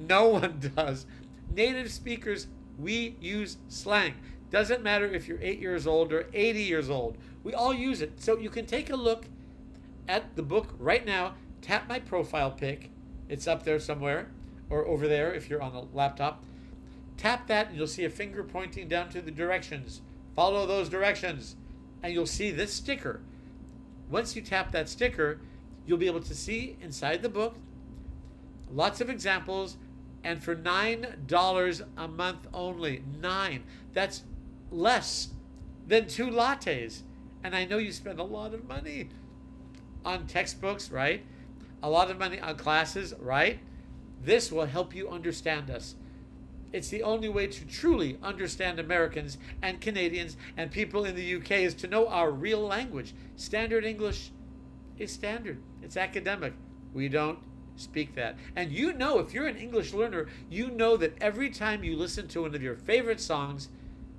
No one does. Native speakers, we use slang. Doesn't matter if you're 8 years old or 80 years old. We all use it. So you can take a look at the book right now. Tap my profile pic. It's up there somewhere, or over there if you're on a laptop. Tap that and you'll see a finger pointing down to the directions. Follow those directions and you'll see this sticker. Once you tap that sticker, you'll be able to see inside the book lots of examples, and for $9 a month only. 9. That's less than 2 lattes. And I know you spend a lot of money on textbooks, right? A lot of money on classes, right? This will help you understand us. It's the only way to truly understand Americans and Canadians and people in the UK is to know our real language. Standard English is standard. It's academic. We don't speak that. And you know, if you're an English learner, you know that every time you listen to one of your favorite songs,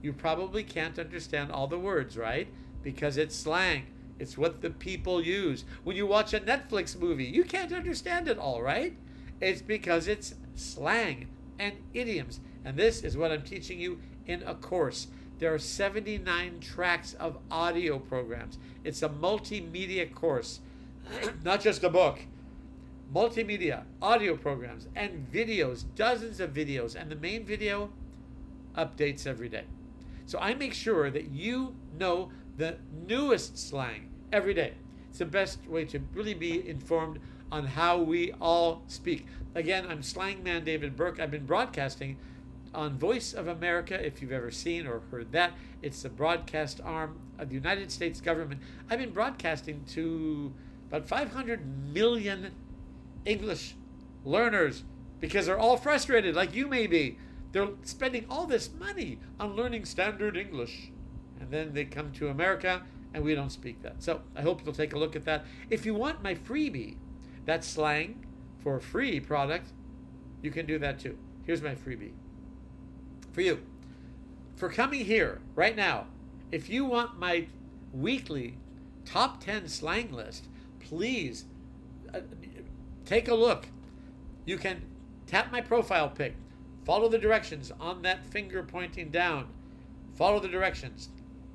you probably can't understand all the words, right? Because it's slang. It's what the people use. When you watch a Netflix movie, you can't understand it all, right? It's because it's slang and idioms. And this is what I'm teaching you in a course. There are 79 tracks of audio programs. It's a multimedia course, not just a book. Multimedia, audio programs, and videos, dozens of videos. And the main video updates every day. So I make sure that you know the newest slang every day. It's the best way to really be informed on how we all speak. Again, I'm Slangman David Burke. I've been broadcasting on Voice of America, if you've ever seen or heard that. It's the broadcast arm of the United States government. I've been broadcasting to about 500 million English learners because they're all frustrated, like you may be. They're spending all this money on learning standard English. And then they come to America and we don't speak that. So I hope you'll take a look at that. If you want my freebie, that's slang for a free product, you can do that too. Here's my freebie for you. For coming here right now, if you want my weekly top 10 slang list, please take a look. You can tap my profile pic, follow the directions on that finger pointing down, follow the directions,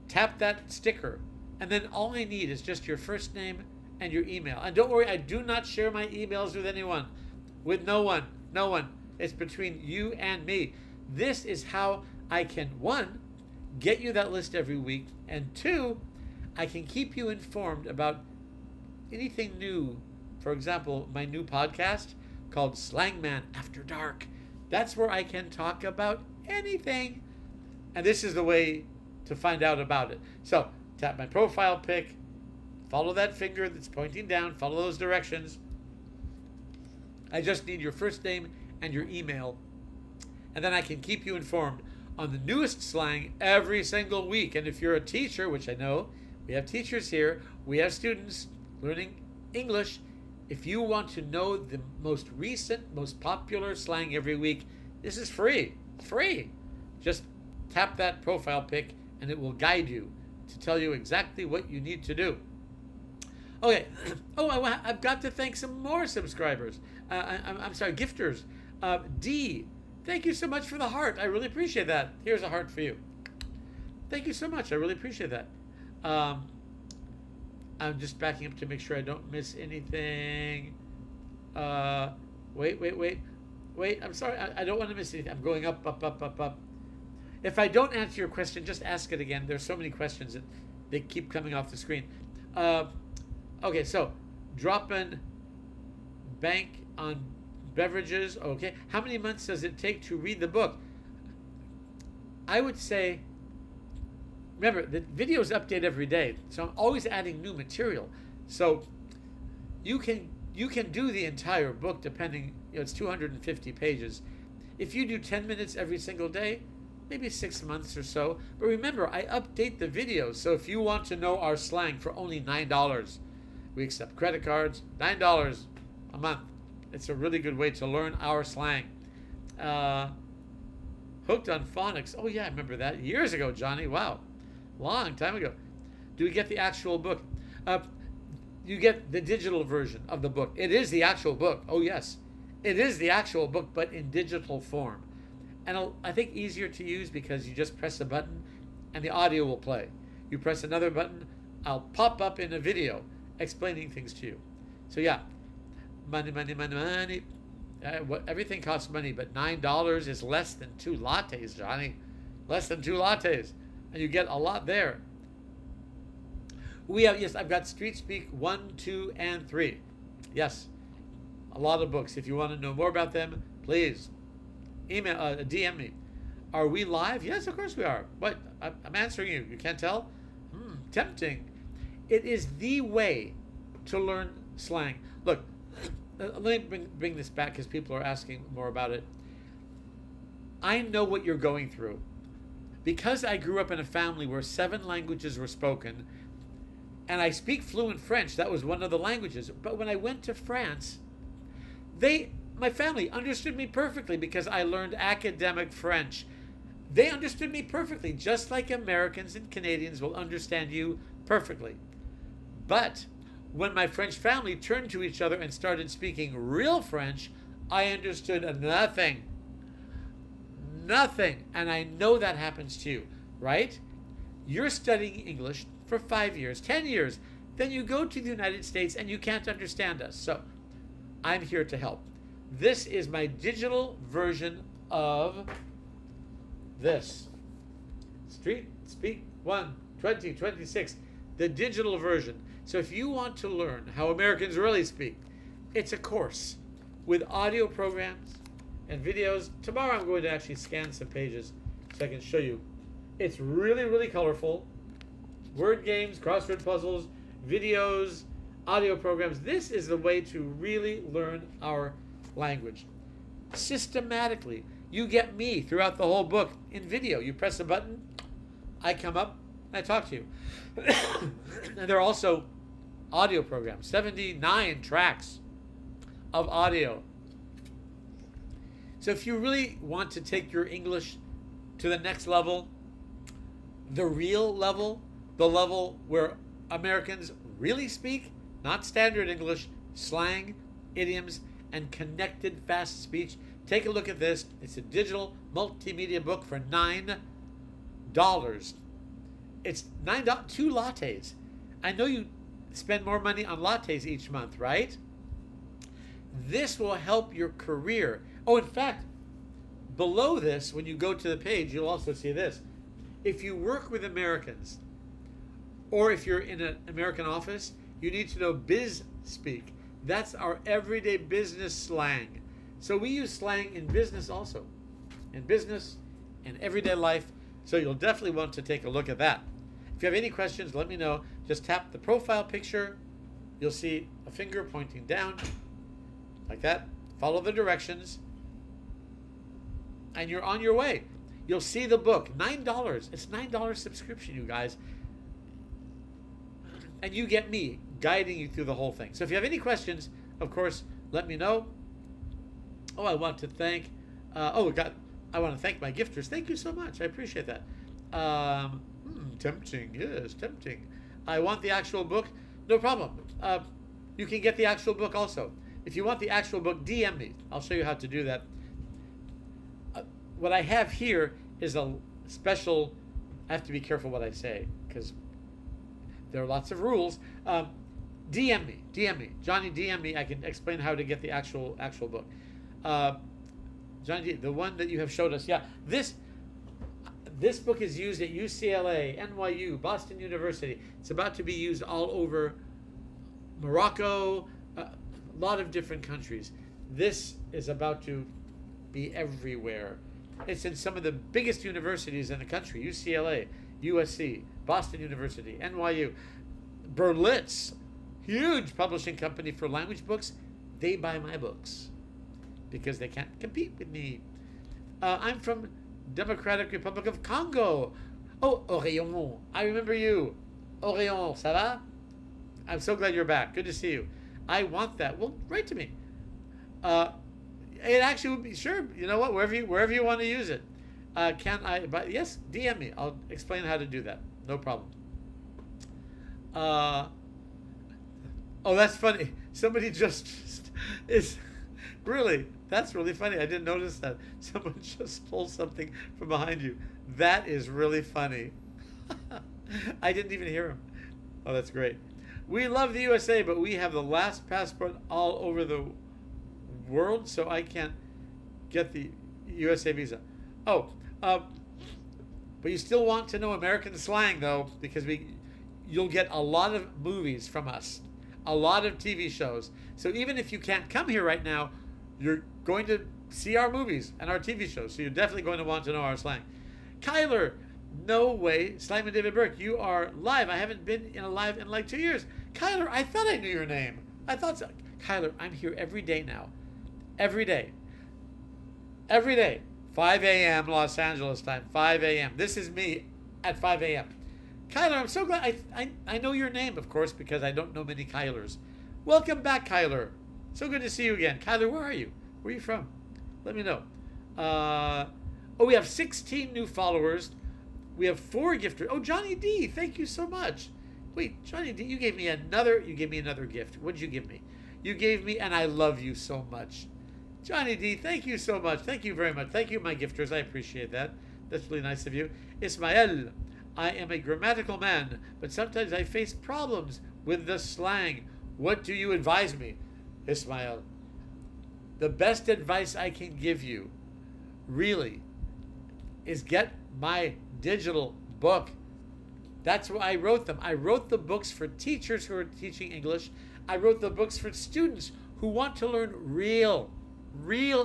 tap that sticker, and then all I need is just your first name and your email. And don't worry, I do not share my emails with anyone, with no one. It's between you and me. This is how I can, one, get you that list every week, and two, I can keep you informed about anything new. For example, my new podcast called Slangman After Dark. That's where I can talk about anything. And this is the way to find out about it. So tap my profile pic, follow that finger that's pointing down, follow those directions. I just need your first name and your email. And then I can keep you informed on the newest slang every single week. And if you're a teacher, which I know, we have teachers here, we have students learning English. If you want to know the most recent, most popular slang every week, this is free. It's free. Just tap that profile pic and it will guide you to tell you exactly what you need to do. Okay. Oh, I've got to thank some more subscribers. I'm sorry, gifters. D, thank you so much for the heart. I really appreciate that. Here's a heart for you. Thank you so much. I really appreciate that. I'm just backing up to make sure I don't miss anything. Wait. I'm sorry. I don't want to miss anything. I'm going up. If I don't answer your question, just ask it again. There's so many questions that they keep coming off the screen. Okay, so drop in bank on beverages. Okay. How many months does it take to read the book? I would say, remember, the videos update every day, so I'm always adding new material. So you can do the entire book depending, it's 250 pages. If you do 10 minutes every single day, maybe 6 months or so. But remember, I update the videos. So if you want to know our slang for only $9, we accept credit cards, $9 a month. It's a really good way to learn our slang. Hooked on Phonics. Oh yeah, I remember that. Years ago, Johnny. Wow. Long time ago. Do we get the actual book? You get the digital version of the book. It is the actual book. Oh yes. It is the actual book, but in digital form. And I think easier to use because you just press a button and the audio will play. You press another button, I'll pop up in a video explaining things to you. So yeah, money. Everything costs money, but $9 is less than 2 lattes, Johnny. Less than 2 lattes. And you get a lot there. We have, yes, I've got Street Speak 1, 2, and 3. Yes, a lot of books. If you want to know more about them, please email, DM me. Are we live? Yes, of course we are. What? I'm answering you. You can't tell? Tempting. It is the way to learn slang. Look, let me bring this back because people are asking more about it. I know what you're going through. Because I grew up in a family where 7 languages were spoken, and I speak fluent French, that was one of the languages. But when I went to France, My family understood me perfectly because I learned academic French. They understood me perfectly, just like Americans and Canadians will understand you perfectly. But when my French family turned to each other and started speaking real French, I understood nothing. Nothing. And I know that happens to you, right? You're studying English for 5 years, 10 years. Then you go to the United States and you can't understand us. So I'm here to help. This is my digital version of this. Street Speak 1 2026, the digital version. So if you want to learn how Americans really speak, it's a course with audio programs and videos. Tomorrow I'm going to actually scan some pages so I can show you. It's really, really colorful. Word games, crossword puzzles, videos, audio programs. This is the way to really learn our language systematically. You get me throughout the whole book in video. You press a button, I come up, and I talk to you. And there are also audio programs, 79 tracks of audio. So if you really want to take your English to the next level, the real level, the level where Americans really speak, not standard English, slang, idioms, and connected fast speech, take a look at this. It's a digital multimedia book for $9. It's $9, 2 lattes. I know you spend more money on lattes each month, right? This will help your career. Oh, in fact, below this, when you go to the page, you'll also see this. If you work with Americans, or if you're in an American office, you need to know biz speak. That's our everyday business slang. So we use slang in business also. In business and everyday life. So you'll definitely want to take a look at that. If you have any questions, let me know. Just tap the profile picture. You'll see a finger pointing down like that. Follow the directions. And you're on your way. You'll see the book. $9. It's $9 subscription, you guys. And you get me guiding you through the whole thing. So if you have any questions, of course, let me know. Oh, I want to thank, I want to thank my gifters. Thank you so much. I appreciate that. Tempting. Yes, tempting. I want the actual book. No problem. You can get the actual book also. If you want the actual book, DM me. I'll show you how to do that. What I have here is a special, I have to be careful what I say because there are lots of rules. DM me, Johnny. DM me. I can explain how to get the actual book. Johnny, the one that you have showed us. Yeah, this book is used at UCLA, NYU, Boston University. It's about to be used all over Morocco, a lot of different countries. This is about to be everywhere. It's in some of the biggest universities in the country: UCLA, USC, Boston University, NYU, Berlitz, huge publishing company for language books. They buy my books because they can't compete with me. I'm from Democratic Republic of Congo. Oh, Orion, I remember you. Orion, ça va? I'm so glad you're back. Good to see you. I want that. Well, write to me. It actually would be, sure, you know what, wherever you want to use it. But yes, DM me. I'll explain how to do that. No problem. Oh, that's funny. Somebody just is, really, that's really funny. I didn't notice that. Someone just stole something from behind you. That is really funny. I didn't even hear him. Oh, that's great. We love the USA, but we have the last passport all over the world, so I can't get the USA visa. Oh, but you still want to know American slang, though, because you'll get a lot of movies from us, a lot of TV shows. So even if you can't come here right now, you're going to see our movies and our TV shows, so you're definitely going to want to know our slang. Kyler, no way. Slangman David Burke, you are live. I haven't been in a live in like 2 years. Kyler, I thought I knew your name. I thought so. Kyler, I'm here every day now. Every day. 5 a.m. Los Angeles time. 5 a.m. This is me at 5 a.m. Kyler, I'm so glad. I know your name, of course, because I don't know many Kylers. Welcome back, Kyler. So good to see you again. Kyler, where are you? Where are you from? Let me know. Oh, we have 16 new followers. We have 4 gifters. Oh, Johnny D, thank you so much. Wait, Johnny D, you gave me another gift. What did you give me? You gave me, and I love you so much. Johnny D, thank you so much. Thank you very much. Thank you, my gifters. I appreciate that. That's really nice of you. Ismael, I am a grammatical man, but sometimes I face problems with the slang. What do you advise me? Ismael, the best advice I can give you, really, is get my digital book. That's why I wrote them. I wrote the books for teachers who are teaching English. I wrote the books for students who want to learn real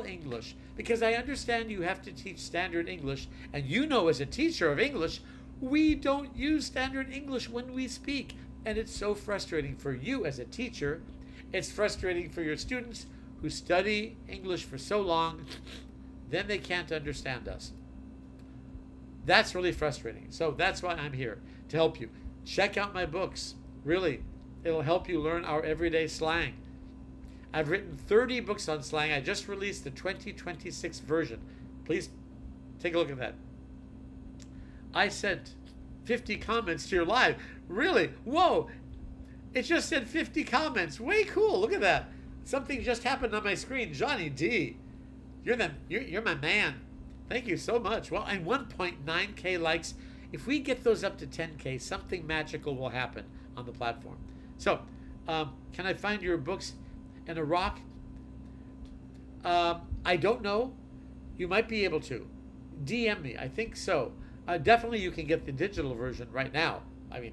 English, because I understand you have to teach standard English, and you know, as a teacher of English, we don't use standard English when we speak, and it's so frustrating for you as a teacher. It's frustrating for your students who study English for so long, then they can't understand us. That's really frustrating. So that's why I'm here, to help you. Check out my books. Really, it'll help you learn our everyday slang. I've written 30 books on slang. I just released the 2026 version. Please take a look at that. I sent 50 comments to your live. Really? Whoa! It just said 50 comments. Way cool. Look at that. Something just happened on my screen. Johnny D, you're my man. Thank you so much. Well, and 1.9K likes. If we get those up to 10K, something magical will happen on the platform. So, can I find your books in Iraq? I don't know. You might be able to. DM me. I think so. Definitely you can get the digital version right now. I mean,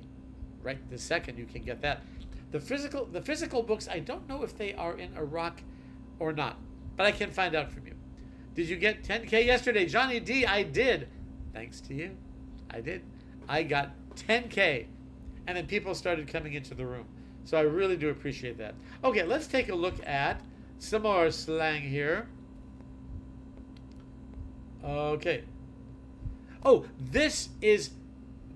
right this second you can get that. The physical books, I don't know if they are in Iraq or not, but I can find out from you. Did you get 10K yesterday? Johnny D, I did. Thanks to you. I did. I got 10K, and then people started coming into the room. So I really do appreciate that. Okay, let's take a look at some more slang here. Okay. Oh, this is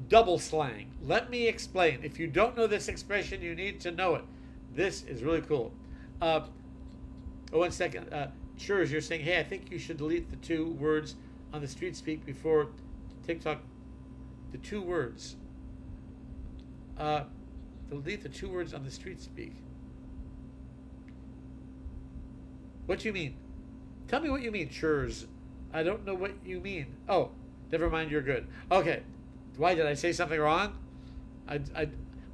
double slang. Let me explain. If you don't know this expression, you need to know it. This is really cool. Oh, 1 second. Sure, as you're saying, hey, I think you should delete the 2 words on the street speak before TikTok. The 2 words. Delete the 2 words on the street speak. What do you mean? Tell me what you mean, Churs. I don't know what you mean. Oh, never mind, you're good. Okay. Why, did I say something wrong? I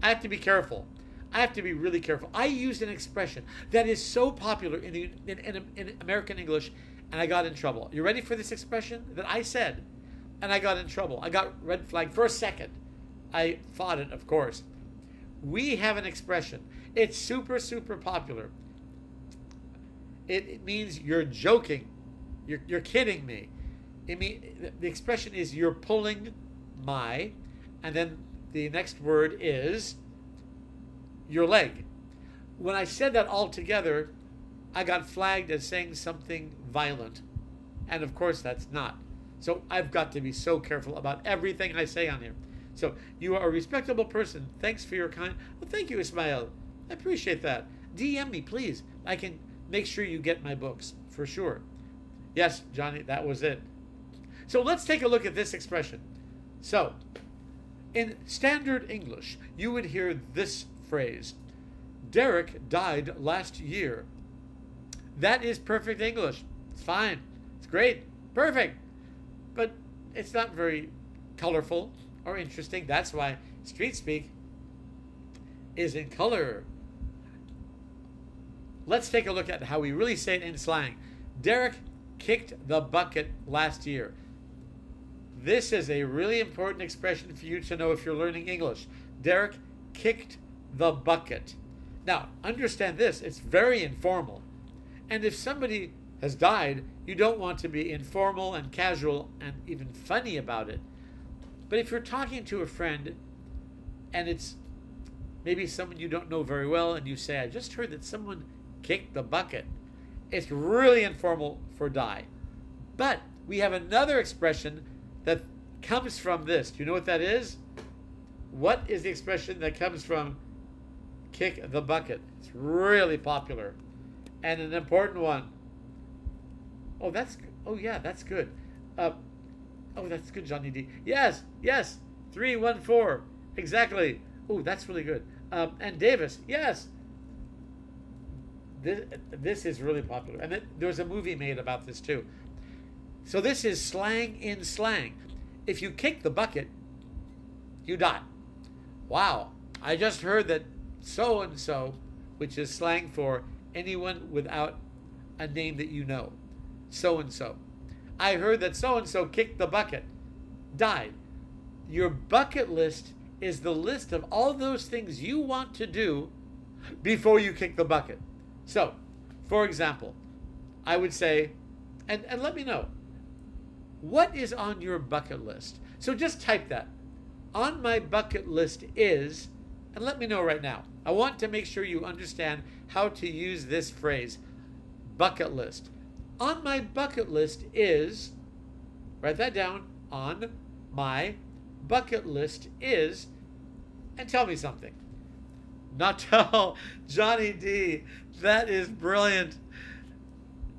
have to be careful. I have to be really careful. I used an expression that is so popular in American English, and I got in trouble. You ready for this expression that I said, and I got in trouble? I got red flagged for a second. I fought it, of course. We have an expression. It's super popular. It means you're joking. You're kidding me. The expression is you're pulling my, and then the next word is your leg. When I said that all together, I got flagged as saying something violent. And of course that's not. So I've got to be so careful about everything I say on here. So you are a respectable person. Thanks for your kind. Well, thank you, Ismail. I appreciate that. DM me, please. I can make sure you get my books, for sure. Yes, Johnny, that was it. So let's take a look at this expression. So, in standard English, you would hear this phrase: Derek died last year. That is perfect English. It's fine. It's great. Perfect. But it's not very colorful or interesting. That's why street speak is in color. Let's take a look at how we really say it in slang. Derek kicked the bucket last year. This is a really important expression for you to know if you're learning English. Derek kicked the bucket. Now, understand this. It's very informal. And if somebody has died, you don't want to be informal and casual and even funny about it. But if you're talking to a friend and it's maybe someone you don't know very well and you say, I just heard that someone kicked the bucket, it's really informal for die. But we have another expression that comes from this. Do you know what that is? What is the expression that comes from kick the bucket? It's really popular. And an important one. Oh, oh yeah, that's good. Uh, oh, that's good, Johnny D. Yes, yes. 314. Exactly. Oh, that's really good. And Davis. Yes. This is really popular. And there was a movie made about this too. So this is slang in slang. If you kick the bucket, you die. Wow. I just heard that so and so, which is slang for anyone without a name that you know. So and so. I heard that so and so kicked the bucket, died. Your bucket list is the list of all those things you want to do before you kick the bucket. So, for example, I would say, and let me know, what is on your bucket list? So just type that. On my bucket list is, and let me know right now. I want to make sure you understand how to use this phrase, bucket list. On my bucket list is, write that down, on my bucket list is, and tell me something. Not tell Johnny D. That is brilliant.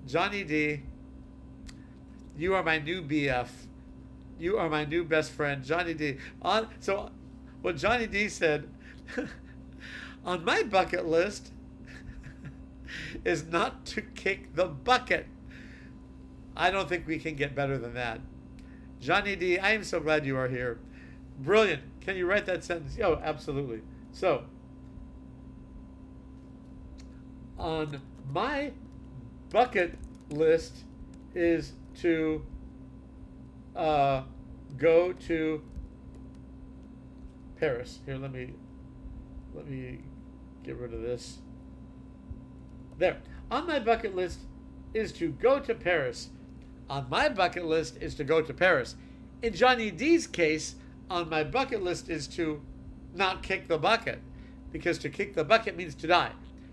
Johnny D, you are my new BF. You are my new best friend, Johnny D. So what Johnny D said, on my bucket list is not to kick the bucket. I don't think we can get better than that. Johnny D, I am so glad you are here. Brilliant. Can you write that sentence? Oh, absolutely. So, on my bucket list is to go to Paris. Here, let me get rid of this. There. On my bucket list is to go to Paris. On my bucket list is to go to Paris. In Johnny D's case, on my bucket list is to not kick the bucket, because to kick the bucket means to die.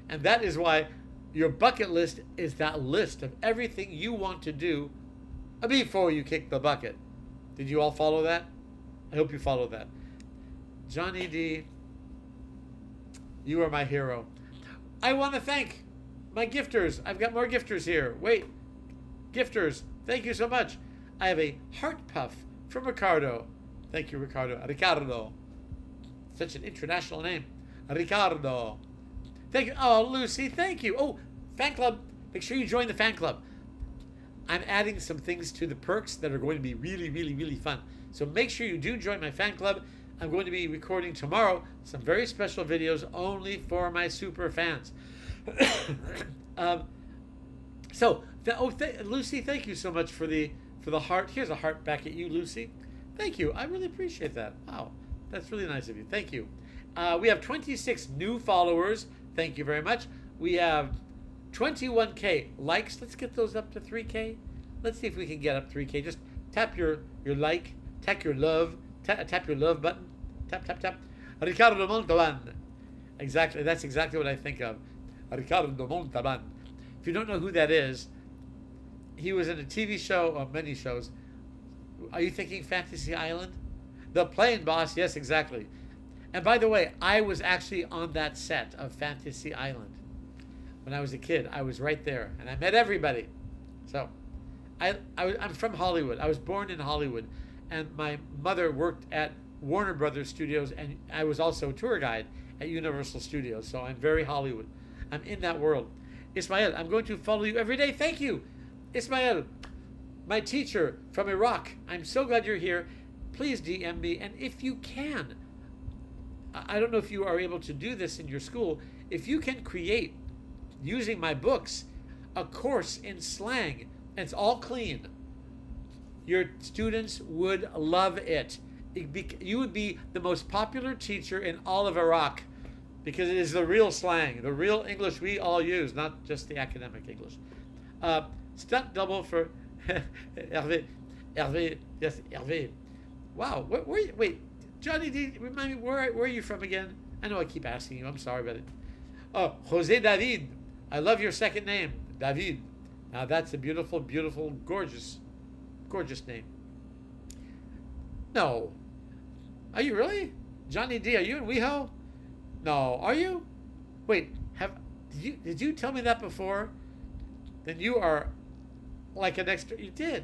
And that is why your bucket list is that list of everything you want to do before you kick the bucket. Did you all follow that? I hope you follow that. Johnny D, you are my hero. I want to thank my gifters. I've got more gifters here. Wait. Gifters, thank you so much. I have a heart puff from Ricardo. Thank you, Ricardo. Ricardo. Such an international name. Ricardo. Thank you. Oh, Lucy, thank you. Oh, fan club. Make sure you join the fan club. I'm adding some things to the perks that are going to be really, really, really fun. So make sure you do join my fan club. I'm going to be recording tomorrow some very special videos only for my super fans. Lucy, thank you so much for the heart. Here's a heart back at you, Lucy. Thank you. I really appreciate that. Wow, that's really nice of you. Thank you. We have 26 new followers. Thank you very much. We have 21K likes. Let's get those up to 3K. Let's see if we can get up 3K. Just tap your like, tap your love, tap your love button. Tap, tap, tap. Ricardo Montalban. Exactly. That's exactly what I think of. Ricardo Montalban. If you don't know who that is, he was in a TV show, or many shows. Are you thinking Fantasy Island? The Plane Boss, yes, exactly. And by the way, I was actually on that set of Fantasy Island. When I was a kid, I was right there, and I met everybody. So, I'm from Hollywood. I was born in Hollywood, and my mother worked at Warner Brothers Studios, and I was also a tour guide at Universal Studios, so I'm very Hollywood. I'm in that world. Ismael, I'm going to follow you every day. Thank you. Ismael, my teacher from Iraq. I'm so glad you're here. Please DM me, and if you can, I don't know if you are able to do this in your school, if you can create, using my books, a course in slang, and it's all clean, your students would love it. You would be the most popular teacher in all of Iraq, because it is the real slang, the real English we all use, not just the academic English. Stunt double for Hervé. Hervé, yes, Hervé. Wow, wait, Johnny D, remind me, where are you from again? I know I keep asking you, I'm sorry about it. Oh, Jose David. I love your second name, David. Now that's a beautiful, beautiful, gorgeous, gorgeous name. No. Are you really? Johnny D, are you in WeHo? No, are you? Wait, Did you tell me that before? Then you are like an extra. You did.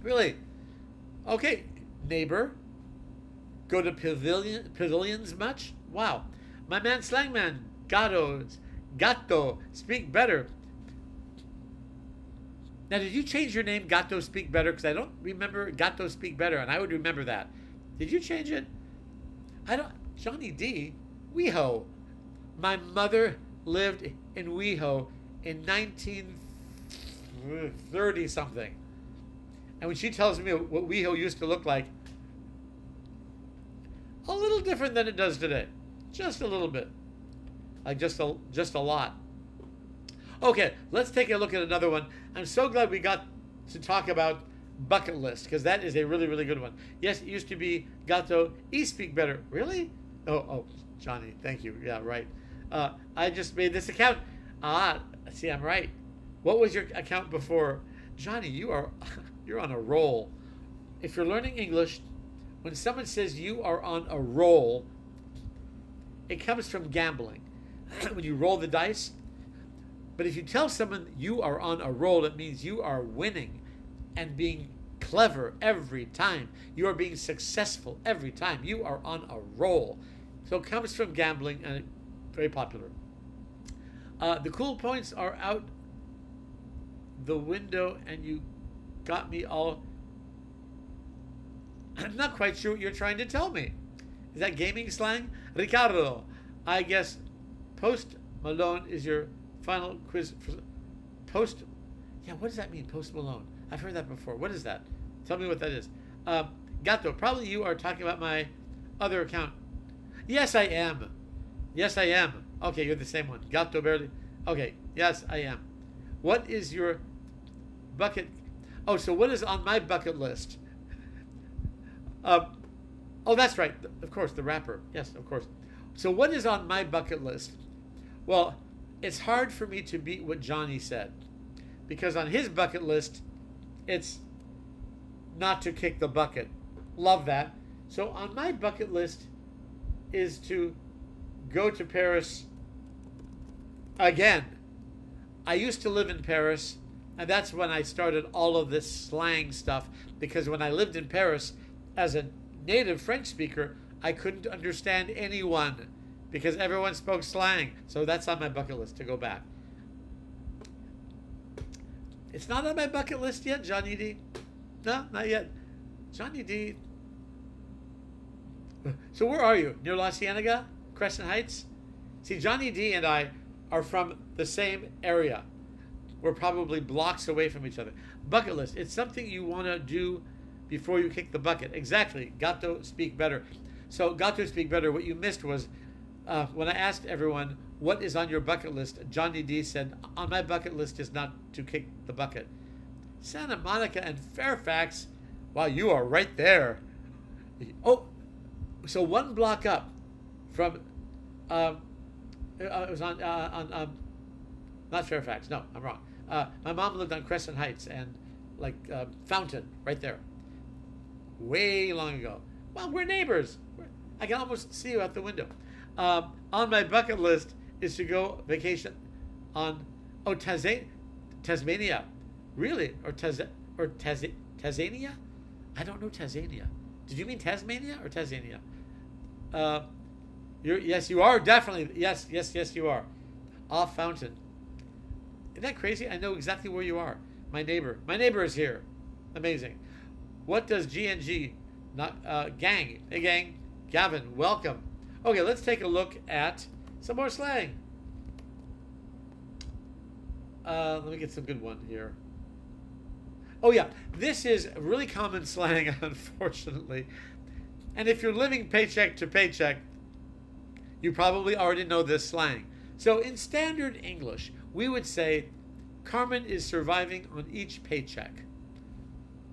Really? Okay, neighbor. Go to pavilions much? Wow. My man Slangman, Gato, speak better. Now, did you change your name, Gato Speak Better? Because I don't remember Gato Speak Better, and I would remember that. Did you change it? I don't. Johnny D. WeHo. My mother lived in WeHo in 1930 something. And when she tells me what WeHo used to look like, a little different than it does today. Just a little bit. Like just a lot. Okay, let's take a look at another one. I'm so glad we got to talk about bucket list, because that is a really, really good one. Yes, it used to be Gato Speak Better. Really? Oh, Johnny, thank you. Yeah, right. I just made this account. See, I'm right. What was your account before? Johnny, you're on a roll. If you're learning English, when someone says you are on a roll, it comes from gambling. When you roll the dice. But if you tell someone you are on a roll, it means you are winning and being clever every time. You are being successful every time. You are on a roll. So it comes from gambling, and very popular. The cool points are out the window, and you got me all. I'm not quite sure what you're trying to tell me. Is that gaming slang? Ricardo, I guess Post Malone is your final quiz. Post. Yeah, what does that mean, Post Malone? I've heard that before. What is that? Tell me what that is. Gato, probably you are talking about my other account. Yes, I am. Yes, I am. Okay, you're the same one. Gato barely. Okay, yes, I am. What is your bucket? Oh, so what is on my bucket list? Oh, that's right. Of course, the rapper. Yes, of course. So what is on my bucket list? Well, it's hard for me to beat what Johnny said, because on his bucket list, it's not to kick the bucket. Love that. So on my bucket list is to go to Paris again. I used to live in Paris, and that's when I started all of this slang stuff, because when I lived in Paris as a native French speaker, I couldn't understand anyone because everyone spoke slang. So that's on my bucket list to go back. It's not on my bucket list yet, Johnny D. No, not yet. Johnny D. So where are you? Near La Cienega? Crescent Heights? See, Johnny D and I are from the same area. We're probably blocks away from each other. Bucket list. It's something you want to do before you kick the bucket. Exactly. Gato Speak Better. So Gato Speak Better, what you missed was when I asked everyone, what is on your bucket list? Johnny D said, on my bucket list is not to kick the bucket. Santa Monica and Fairfax. Wow, you are right there. Oh, so one block up from, it was on not Fairfax. No, I'm wrong. My mom lived on Crescent Heights and Fountain, right there. Way long ago. Well, we're neighbors. I can almost see you out the window. On my bucket list is to go vacation on Tasmania. Really? Or Tasmania? I don't know Tasmania. Did you mean Tasmania or Tasmania? Yes, you are definitely. Yes, you are. Off Fountain. Isn't that crazy? I know exactly where you are. My neighbor is here. Amazing. What does GNG not gang? Hey gang, Gavin, welcome. Okay, let's take a look at some more slang. Let me get some good one here. Oh yeah, this is really common slang, unfortunately. And if you're living paycheck to paycheck, you probably already know this slang. So in standard English, we would say, Carmen is surviving on each paycheck.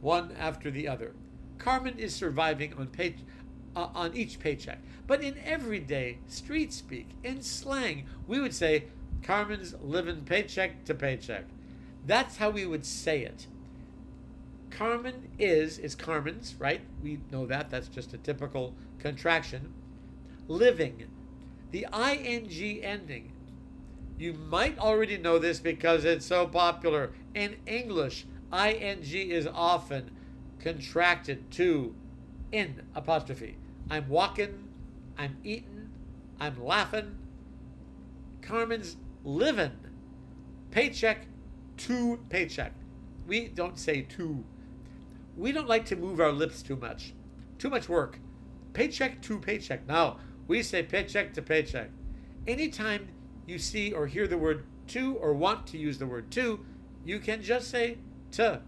One after the other. Carmen is surviving on each paycheck. But in everyday street speak, in slang, we would say, Carmen's living paycheck to paycheck. That's how we would say it. Carmen is Carmen's, right? We know that. That's just a typical contraction. Living. The ing ending You might already know this because it's so popular. In English, ing is often contracted to in apostrophe. I'm walking, I'm eating, I'm laughing. Carmen's living. Paycheck to paycheck. We don't say to. We don't like to move our lips too much. Too much work. Paycheck to paycheck. Now, we say paycheck to paycheck. Anytime you see or hear the word to or want to use the word to, you can just say to.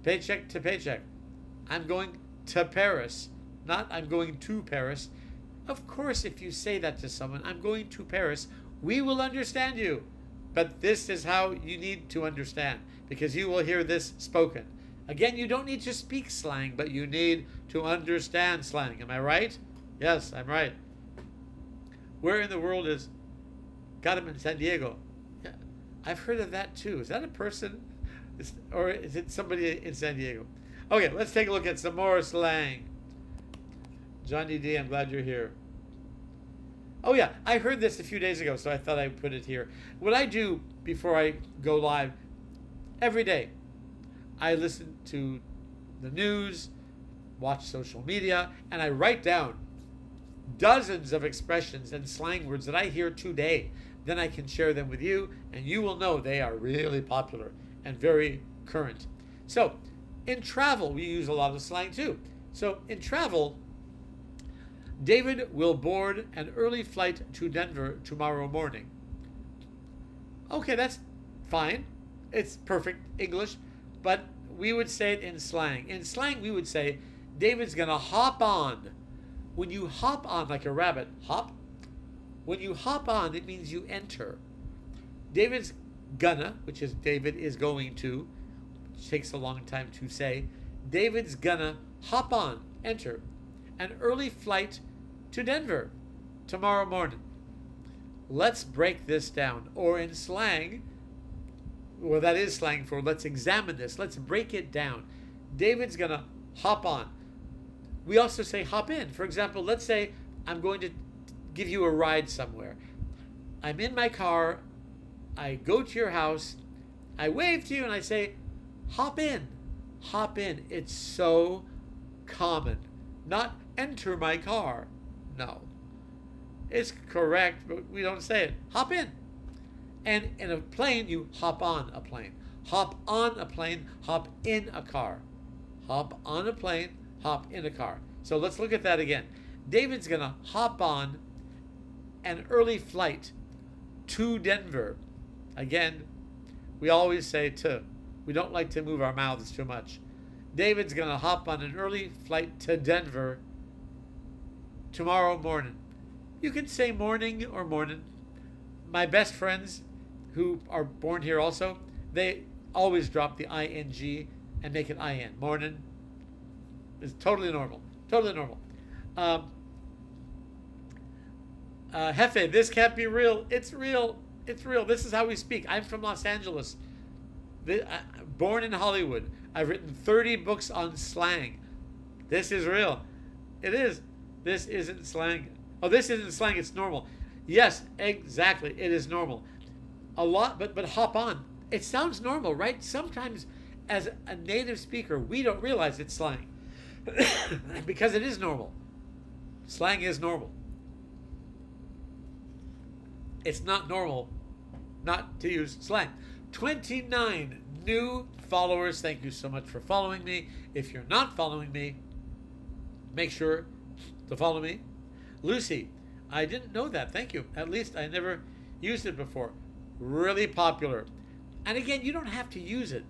Paycheck to paycheck. I'm going to Paris, not I'm going to Paris. Of course, if you say that to someone, I'm going to Paris, we will understand you. But this is how you need to understand, because you will hear this spoken. Again, you don't need to speak slang, but you need to understand slang. Am I right? Yes, I'm right. Where in the world is got him in San Diego? Yeah, I've heard of that too. Is that a person? Or is it somebody in San Diego? Okay, let's take a look at some more slang. Johnny D, I'm glad you're here. Oh yeah, I heard this a few days ago, so I thought I'd put it here. What I do before I go live, every day, I listen to the news, watch social media, and I write down dozens of expressions and slang words that I hear today. Then I can share them with you, and you will know they are really popular and very current. So, in travel, we use a lot of slang too. So, in travel, David will board an early flight to Denver tomorrow morning. Okay, that's fine. It's perfect English, but we would say it in slang. In slang, we would say, David's gonna hop on. When you hop on like a rabbit, hop. When you hop on, it means you enter. David's gonna, which is David is going to, which takes a long time to say. David's gonna hop on, enter, an early flight to Denver tomorrow morning. Let's break this down. Or in slang, well, that is slang for let's examine this. Let's break it down. David's gonna hop on. We also say hop in. For example, let's say I'm going to give you a ride somewhere. I'm in my car. I go to your house. I wave to you and I say, hop in. Hop in. It's so common. Not enter my car. No. It's correct, but we don't say it. Hop in. And in a plane, you hop on a plane. Hop on a plane, hop in a car. Hop on a plane, hop in a car. So let's look at that again. David's going to hop on an early flight to Denver. Again, we always say to. We don't like to move our mouths too much. David's going to hop on an early flight to Denver tomorrow morning. You can say morning or morning. My best friends who are born here also, they always drop the ing and make it in. Morning is totally normal. Totally normal. Jefe, this can't be real. It's real. It's real. This is how we speak. I'm from Los Angeles. Born in Hollywood. I've written 30 books on slang. This is real. It is. This isn't slang. Oh, this isn't slang. It's normal. Yes, exactly. It is normal. A lot, but hop on. It sounds normal, right? Sometimes as a native speaker, we don't realize it's slang. Because it is normal. Slang is normal. It's not normal not to use slang. 29 new followers. Thank you so much for following me. If you're not following me, make sure to follow me. Lucy, I didn't know that. Thank you. At least I never used it before. Really popular. And again, you don't have to use it.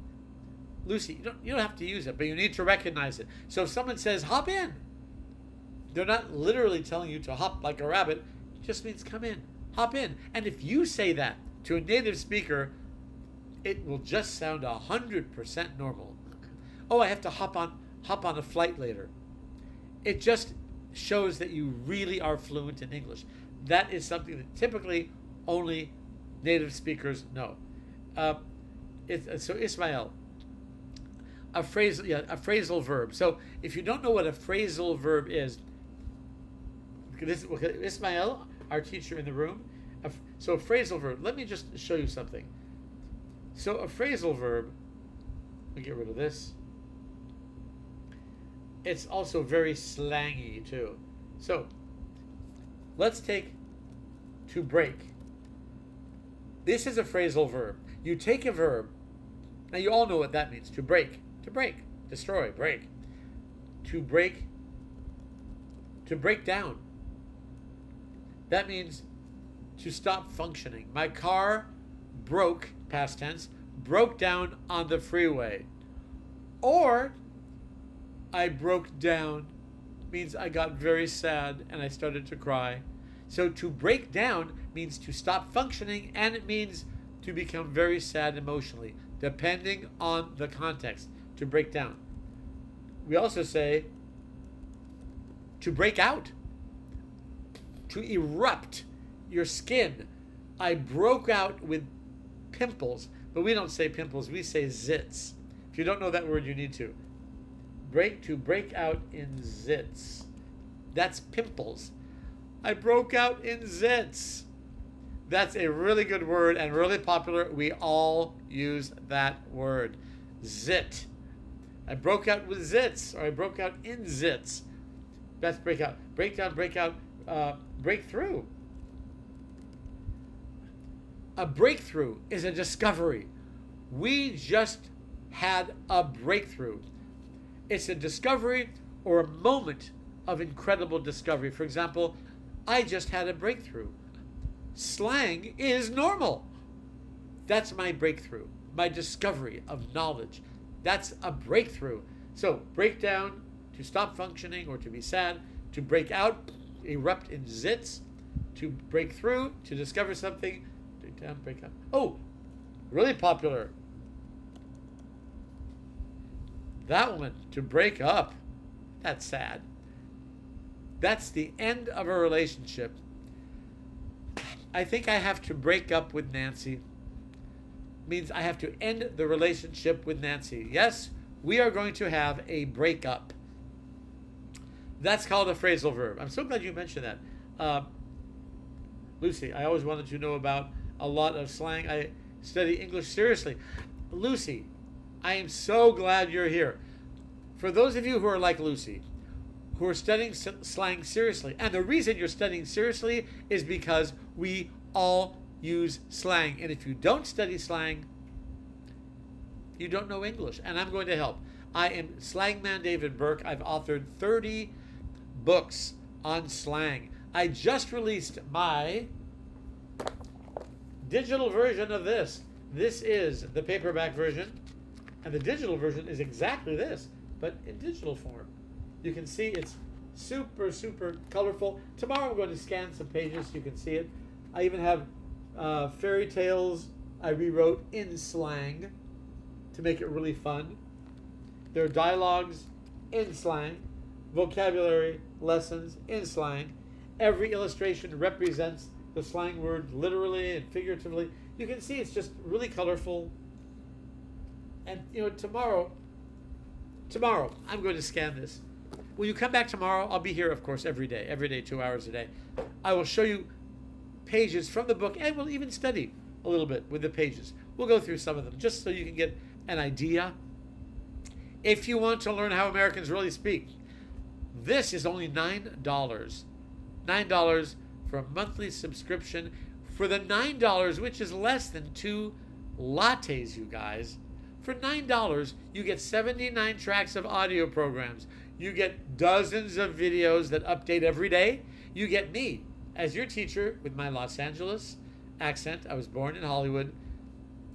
Lucy, you don't have to use it, but you need to recognize it. So if someone says, hop in, they're not literally telling you to hop like a rabbit. It just means come in. Hop in. And if you say that to a native speaker, it will just sound 100% normal. Oh, I have to hop on a flight later. It just shows that you really are fluent in English. That is something that typically only native speakers know. So Ismail, a phrasal verb. So if you don't know what a phrasal verb is, Ismail, our teacher in the room, So a phrasal verb, let me just show you something. So a phrasal verb, let me get rid of this. It's also very slangy too. So let's take to break. This is a phrasal verb. You take a verb, now you all know what that means. To break, destroy, break. To break down. That means to stop functioning. My car broke, past tense, broke down on the freeway. Or I broke down means I got very sad and I started to cry. So to break down means to stop functioning, and it means to become very sad emotionally, depending on the context. To break down. We also say to break out, to erupt your skin. I broke out with pimples, but we don't say pimples, we say zits. If you don't know that word, you need to. To break out in zits. That's pimples. I broke out in zits. That's a really good word and really popular. We all use that word. Zit. I broke out with zits, or I broke out in zits. That's break out. Break down, break out, break through. A breakthrough is a discovery. We just had a breakthrough. It's a discovery or a moment of incredible discovery. For example, I just had a breakthrough. Slang is normal. That's my breakthrough, my discovery of knowledge. That's a breakthrough. So break down, to stop functioning or to be sad. To break out, erupt in zits. To break through, to discover something. Break down, break out. Oh, really popular. That one, to break up. That's sad. That's the end of a relationship. I think I have to break up with Nancy. Means I have to end the relationship with Nancy. Yes, we are going to have a breakup. That's called a phrasal verb. I'm so glad you mentioned that. Lucy, I always wanted to know about a lot of slang. I study English seriously. Lucy, I am so glad you're here. For those of you who are like Lucy, who are studying slang seriously, and the reason you're studying seriously is because we all use slang. And if you don't study slang, you don't know English. And I'm going to help. I am Slangman David Burke. I've authored 30 books on slang. I just released my digital version of this. This is the paperback version, and the digital version is exactly this, but in digital form. You can see it's super, super colorful. Tomorrow I'm going to scan some pages so you can see it. I even have fairy tales I rewrote in slang to make it really fun. There are dialogues in slang, vocabulary lessons in slang. Every illustration represents the slang word literally and figuratively. You can see it's just really colorful. And tomorrow I'm going to scan this. When you come back tomorrow, I'll be here, of course, every day, 2 hours a day. I will show you pages from the book, and we'll even study a little bit with the pages. We'll go through some of them just so you can get an idea. If you want to learn how Americans really speak, this is only $9. $9 for a monthly subscription. For the $9, which is less than 2 lattes, you guys, for $9, you get 79 tracks of audio programs. You get dozens of videos that update every day. You get me as your teacher with my Los Angeles accent. I was born in Hollywood.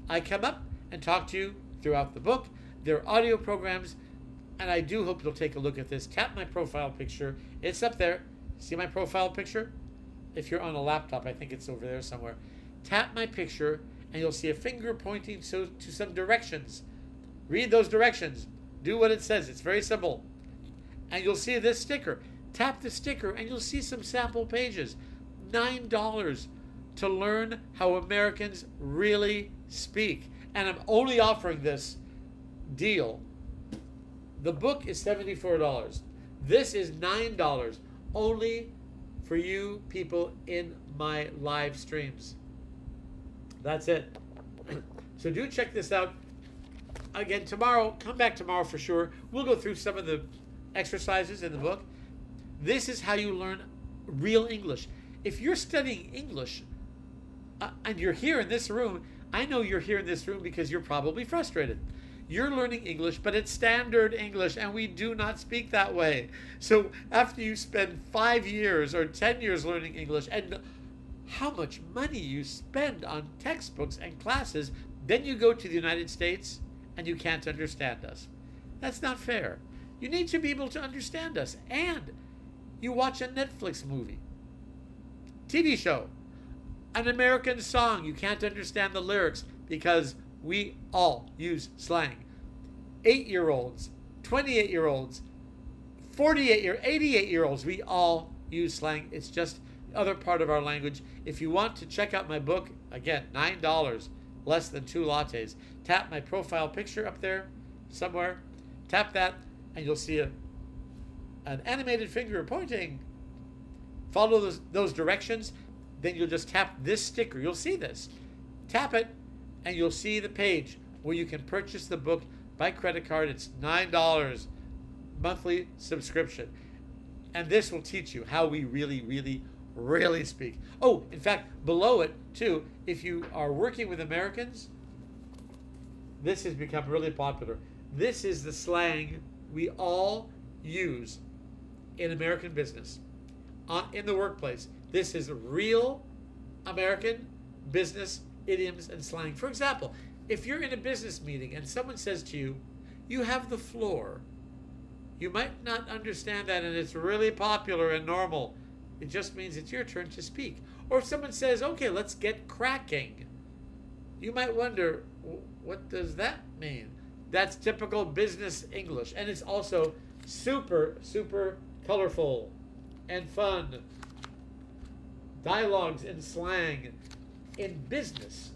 I come up and talk to you throughout the book. There are audio programs, and I do hope you'll take a look at this. Tap my profile picture. It's up there. See my profile picture? If you're on a laptop, I think it's over there somewhere. Tap my picture, and you'll see a finger pointing to some directions. Read those directions. Do what it says. It's very simple. And you'll see this sticker. Tap the sticker, and you'll see some sample pages. $9 to learn how Americans really speak. And I'm only offering this deal. The book is $74. This is $9 only for you people in my live streams. That's it. So do check this out. Again, tomorrow, come back tomorrow for sure. We'll go through some of the exercises in the book. This is how you learn real English. If you're studying English and you're here in this room, I know you're here in this room because you're probably frustrated. You're learning English, but it's standard English, and we do not speak that way. So after you spend 5 years or 10 years learning English, and how much money you spend on textbooks and classes, then you go to the United States and you can't understand us. That's not fair. You need to be able to understand us. And you watch a Netflix movie, TV show, an American song, you can't understand the lyrics because we all use slang. 8-year-olds, 28-year-olds, 88-year-olds, we all use slang. It's just the other part of our language. If you want to check out my book, again, $9, less than 2 lattes. Tap my profile picture up there somewhere. Tap that, and you'll see an animated finger pointing. Follow those directions. Then you'll just tap this sticker. You'll see this. Tap it, and you'll see the page where you can purchase the book by credit card. It's $9 monthly subscription. And this will teach you how we really speak. Oh, in fact, below it, too, if you are working with Americans, this has become really popular. This is the slang we all use in American business, in the workplace. This is real American business idioms and slang. For example, if you're in a business meeting and someone says to you, "You have the floor," you might not understand that, and it's really popular and normal. It just means it's your turn to speak. Or if someone says, "Okay, let's get cracking," you might wonder, what does that mean? That's typical business English, and it's also super colorful and fun. Dialogues in slang in business,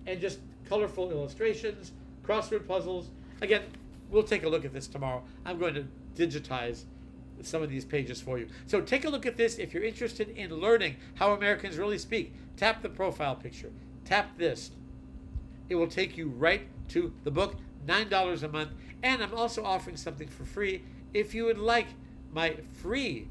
and just colorful illustrations, crossword puzzles. Again, we'll take a look at this tomorrow. I'm going to digitize some of these pages for you. So take a look at this if you're interested in learning how Americans really speak. Tap the profile picture. Tap this. It will take you right to the book, $9 a month. And I'm also offering something for free. If you would like my free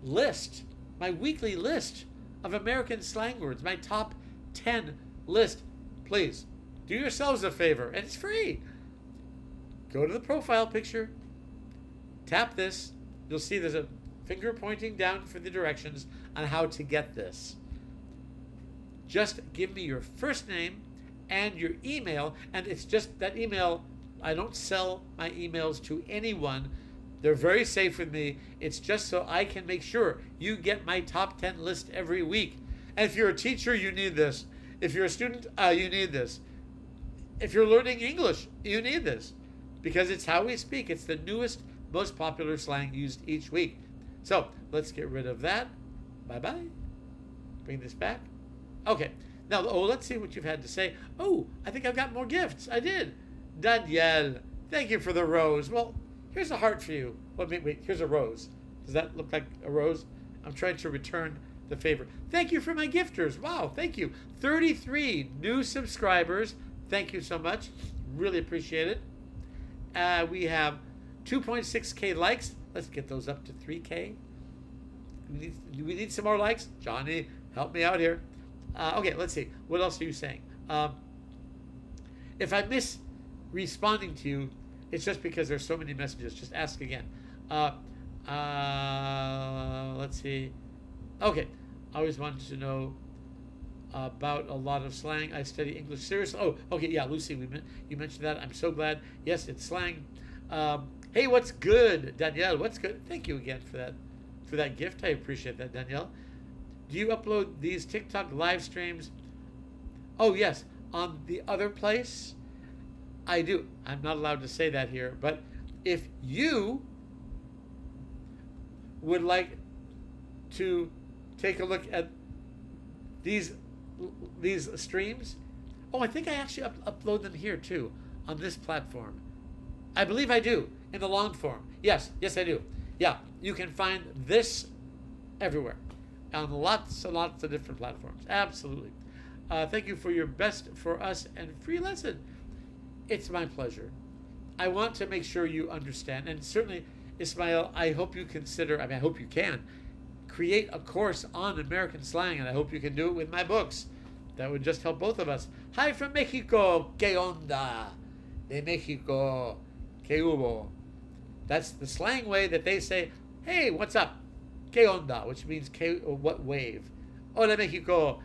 list, my weekly list of American slang words, my top 10 list, please do yourselves a favor, and it's free. Go to the profile picture, tap this. You'll see there's a finger pointing down for the directions on how to get this. Just give me your first name and your email, and it's just that email. I don't sell my emails to anyone. They're very safe with me. It's just so I can make sure you get my top 10 list every week. And if you're a teacher, you need this. If you're a student, you need this. If you're learning English, you need this, because it's how we speak. It's the newest, most popular slang used each week. So let's get rid of that. Bye-bye. Bring this back. Okay. Now, let's see what you've had to say. Oh, I think I've got more gifts. I did. Danielle, thank you for the rose. Well, here's a heart for you. Wait, here's a rose. Does that look like a rose? I'm trying to return the favor. Thank you for my gifters. Wow, thank you. 33 new subscribers. Thank you so much. Really appreciate it. We have 2.6K likes. Let's get those up to 3K. We need some more likes. Johnny, help me out here. Okay, let's see. What else are you saying? If I miss responding to you, it's just because there's so many messages. Just ask again. Let's see. Okay. I always wanted to know about a lot of slang. I study English seriously. Oh, okay. Yeah, Lucy, you mentioned that. I'm so glad. Yes, it's slang. Hey, what's good, Danielle? What's good? Thank you again for that gift. I appreciate that, Danielle. Do you upload these TikTok live streams? Oh, yes. On the other place? I do. I'm not allowed to say that here, but if you would like to take a look at these streams, I think I actually upload them here too, on this platform. I believe I do, in the long form. Yes, I do. Yeah, you can find this everywhere, on lots and lots of different platforms. Absolutely. Thank you for your best for us and free lesson. It's my pleasure. I want to make sure you understand, and certainly, Ismail, I hope you consider, I hope you can, create a course on American slang, and I hope you can do it with my books. That would just help both of us. Hi from Mexico. ¿Qué onda? De Mexico. ¿Qué hubo? That's the slang way that they say, hey, what's up? ¿Qué onda? Which means what wave. Hola, Mexico.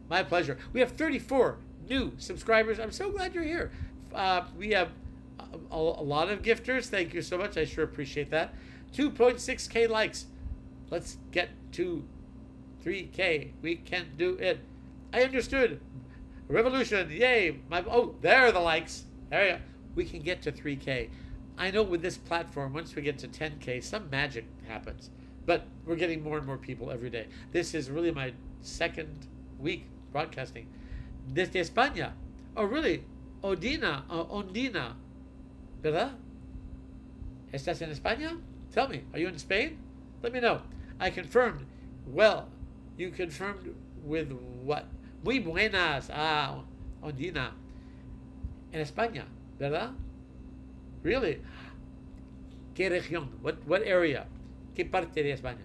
My pleasure. We have 34 new subscribers. I'm so glad you're here. We have a lot of gifters. Thank you so much. I sure appreciate that. 2.6K likes. Let's get to 3K. We can do it. I understood. Revolution. Yay. There are the likes. There you go. We can get to 3K. I know with this platform, once we get to 10K, some magic happens. But we're getting more and more people every day. This is really my second week broadcasting. Desde España. Oh, really? Ondina. ¿Verdad? ¿Estás en España? Tell me. Are you in Spain? Let me know. I confirmed. Well, you confirmed with what? Muy buenas. Ondina. En España. ¿Verdad? Really? ¿Qué región? What area? ¿Qué parte de España?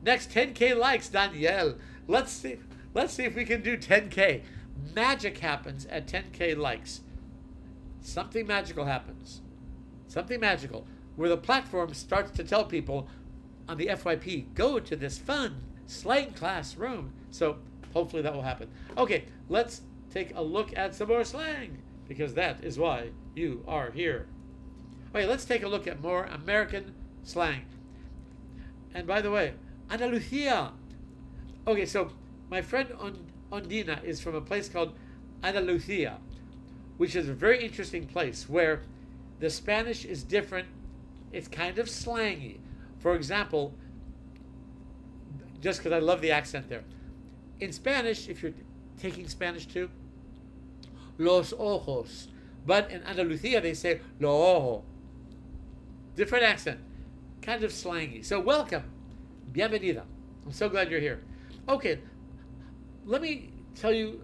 Next, 10K likes, Danielle. Let's see if we can do 10K. Magic happens at 10K likes. Something magical happens. Something magical. Where the platform starts to tell people on the FYP, go to this fun slang class room. So hopefully that will happen. Okay, let's take a look at some more slang, because that is why you are here. Okay, let's take a look at more American slang. And by the way, Andalucía. Okay, so my friend Ondina is from a place called Andalucía, which is a very interesting place where the Spanish is different. It's kind of slangy. For example, just because I love the accent there. In Spanish, if you're taking Spanish too, los ojos. But in Andalucía, they say lo ojo. Different accent. Kind of slangy. So welcome. Bienvenida. I'm so glad you're here. Okay, let me tell you,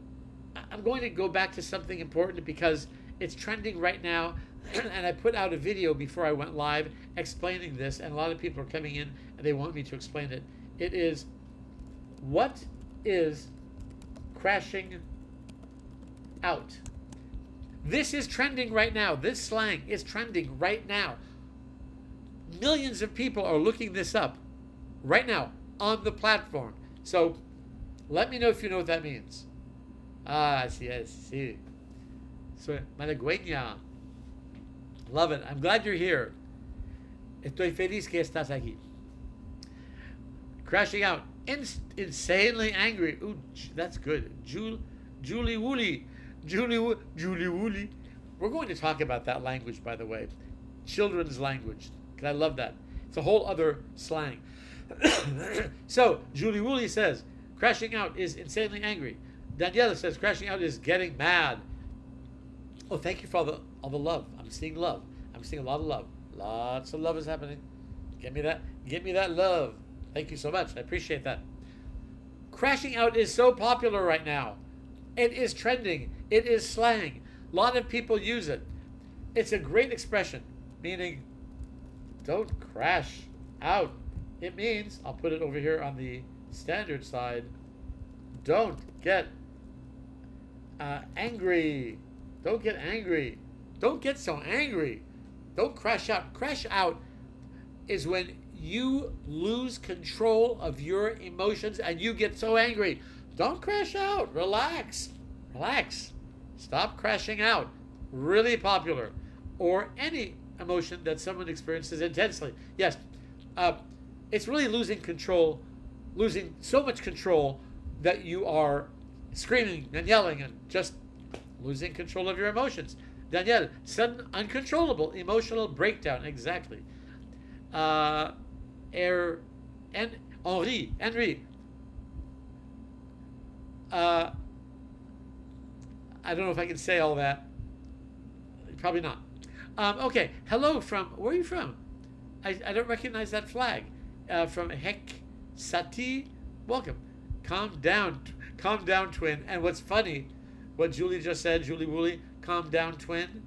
I'm going to go back to something important because it's trending right now. And I put out a video before I went live explaining this, and a lot of people are coming in and they want me to explain it. It is, what is crashing out? This is trending right now. This slang is trending right now. Millions of people are looking this up right now on the platform. So let me know if you know what that means. Sí. So, Malagueña. Love it. I'm glad you're here. Estoy feliz que estás aquí. Crashing out. Insanely angry. Ooh, that's good. Julie Wooly. We're going to talk about that language, by the way. Children's language. Because I love that. It's a whole other slang. So, Julie Wooly says, crashing out is insanely angry. Daniela says, crashing out is getting mad. Oh, thank you for all the love. I'm seeing love. I'm seeing a lot of love. Lots of love is happening. Give me that love. Thank you so much. I appreciate that. Crashing out is so popular right now. It is trending. It is slang. A lot of people use it. It's a great expression, meaning don't crash out. It means, I'll put it over here on the standard side, don't get angry. Don't get angry. Don't get so angry. Don't crash out. Crash out is when you lose control of your emotions and you get so angry. Don't crash out. Relax. Relax. Stop crashing out. Really popular. Or any emotion that someone experiences intensely. Yes, it's really losing control, losing so much control that you are screaming and yelling and just losing control of your emotions. Danielle, sudden uncontrollable emotional breakdown. Exactly. Henri. I don't know if I can say all that. Probably not. Okay. Hello from, where are you from? I don't recognize that flag. From Hek Sati. Welcome. Calm down. Calm down, twin. And what's funny, what Julie just said, Julie Woolley, calm down, twin.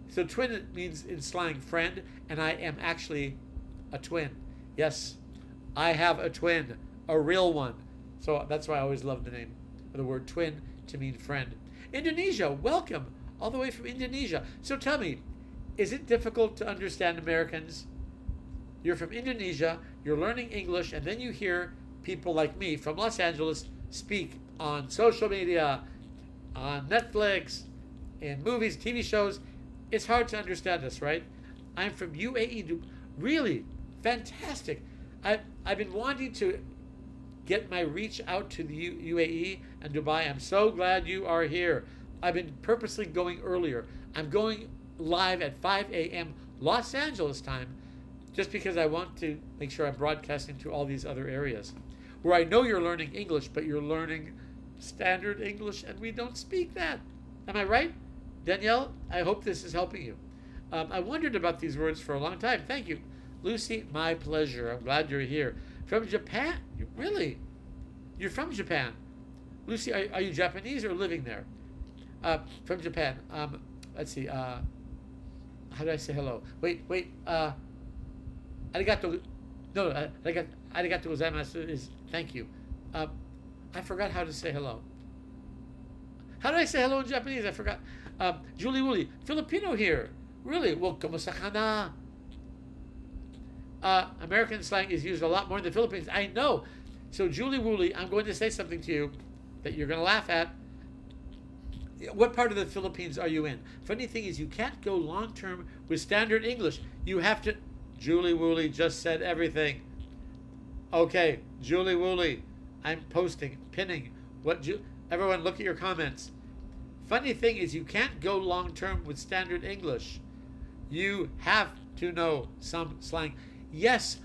So twin means in slang friend, and I am actually a twin. Yes, I have a twin, a real one. So that's why I always love the name, the word twin, to mean friend. Indonesia, welcome, all the way from Indonesia. So tell me, is it difficult to understand Americans? You're from Indonesia, you're learning English, and then you hear people like me from Los Angeles speak on social media, on Netflix, in movies, TV shows. It's hard to understand us, right? I'm from UAE. Really fantastic. I've been wanting to get my reach out to the UAE and Dubai. I'm so glad you are here. I've been purposely going earlier. I'm going live at 5 a.m. Los Angeles time just because I want to make sure I'm broadcasting to all these other areas where I know you're learning English, but you're learning standard English and we don't speak that. Am I right? Danielle, I hope this is helping you. I wondered about these words for a long time. Thank you. Lucy, my pleasure. I'm glad you're here. From Japan? Really? You're from Japan. Lucy, are you Japanese or living there? From Japan. Let's see. How do I say hello? Wait. Arigato. No, arigato gozaimasu is thank you. I forgot how to say hello. How do I say hello in Japanese? I forgot. Julie Woolley, Filipino here. Really? Well, kamusta ka na? American slang is used a lot more in the Philippines. I know. So, Julie Woolley, I'm going to say something to you that you're going to laugh at. What part of the Philippines are you in? Funny thing is, you can't go long-term with standard English. You have to... Julie Woolley just said everything. Okay, Julie Woolley, I'm posting, pinning. Everyone, look at your comments. Funny thing is, you can't go long-term with standard English. You have to know some slang. Yes,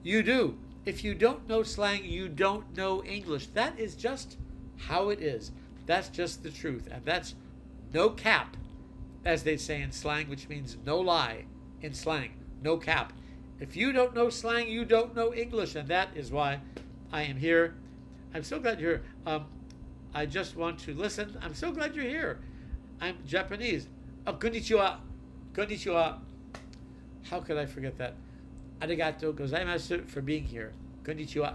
you do. If you don't know slang, you don't know English. That is just how it is. That's just the truth. And that's no cap, as they say in slang, which means no lie in slang. No cap. If you don't know slang, you don't know English. And that is why I am here. I'm so glad you're here. I just want to listen. I'm so glad you're here. I'm Japanese. Oh, konnichiwa. Konnichiwa. How could I forget that? Arigato gozaimasu for being here. Konnichiwa.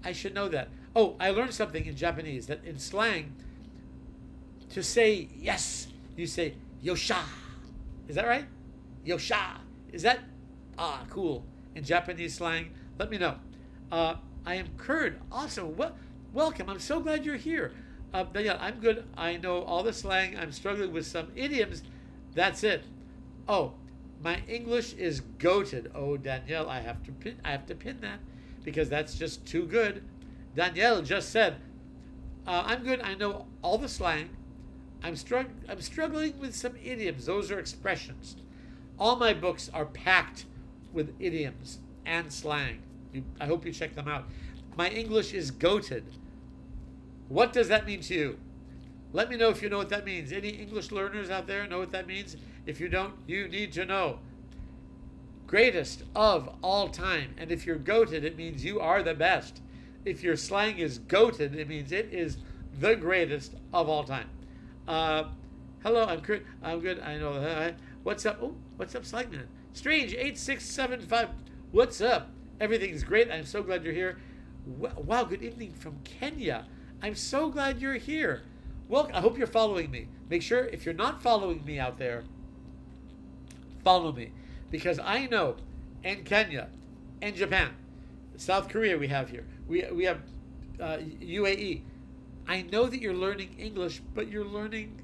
I should know that. Oh, I learned something in Japanese, that in slang, to say yes, you say yosha. Is that right? Yosha. Is that? Cool. In Japanese slang, let me know. I am Kurd. Awesome. Welcome. I'm so glad you're here. Danielle, I'm good. I know all the slang. I'm struggling with some idioms. That's it. Oh, my English is goated. Oh, Danielle, I have to pin that because that's just too good. Danielle just said, I'm good. I know all the slang. I'm struggling with some idioms. Those are expressions. All my books are packed with idioms and slang. I hope you check them out. My English is goated. What does that mean to you? Let me know if you know what that means. Any English learners out there know what that means? If you don't, you need to know. Greatest of all time. And if you're goated, it means you are the best. If your slang is goated, it means it is the greatest of all time. Hello, I'm Kurt. I'm good. I know. What's up? Oh, what's up, Slangman? Strange 8675. What's up? Everything's great. I'm so glad you're here. Wow, good evening from Kenya. I'm so glad you're here. Well, I hope you're following me. Make sure, if you're not following me out there, follow me. Because I know in Kenya, in Japan, South Korea we have here, we have UAE. I know that you're learning English, but you're learning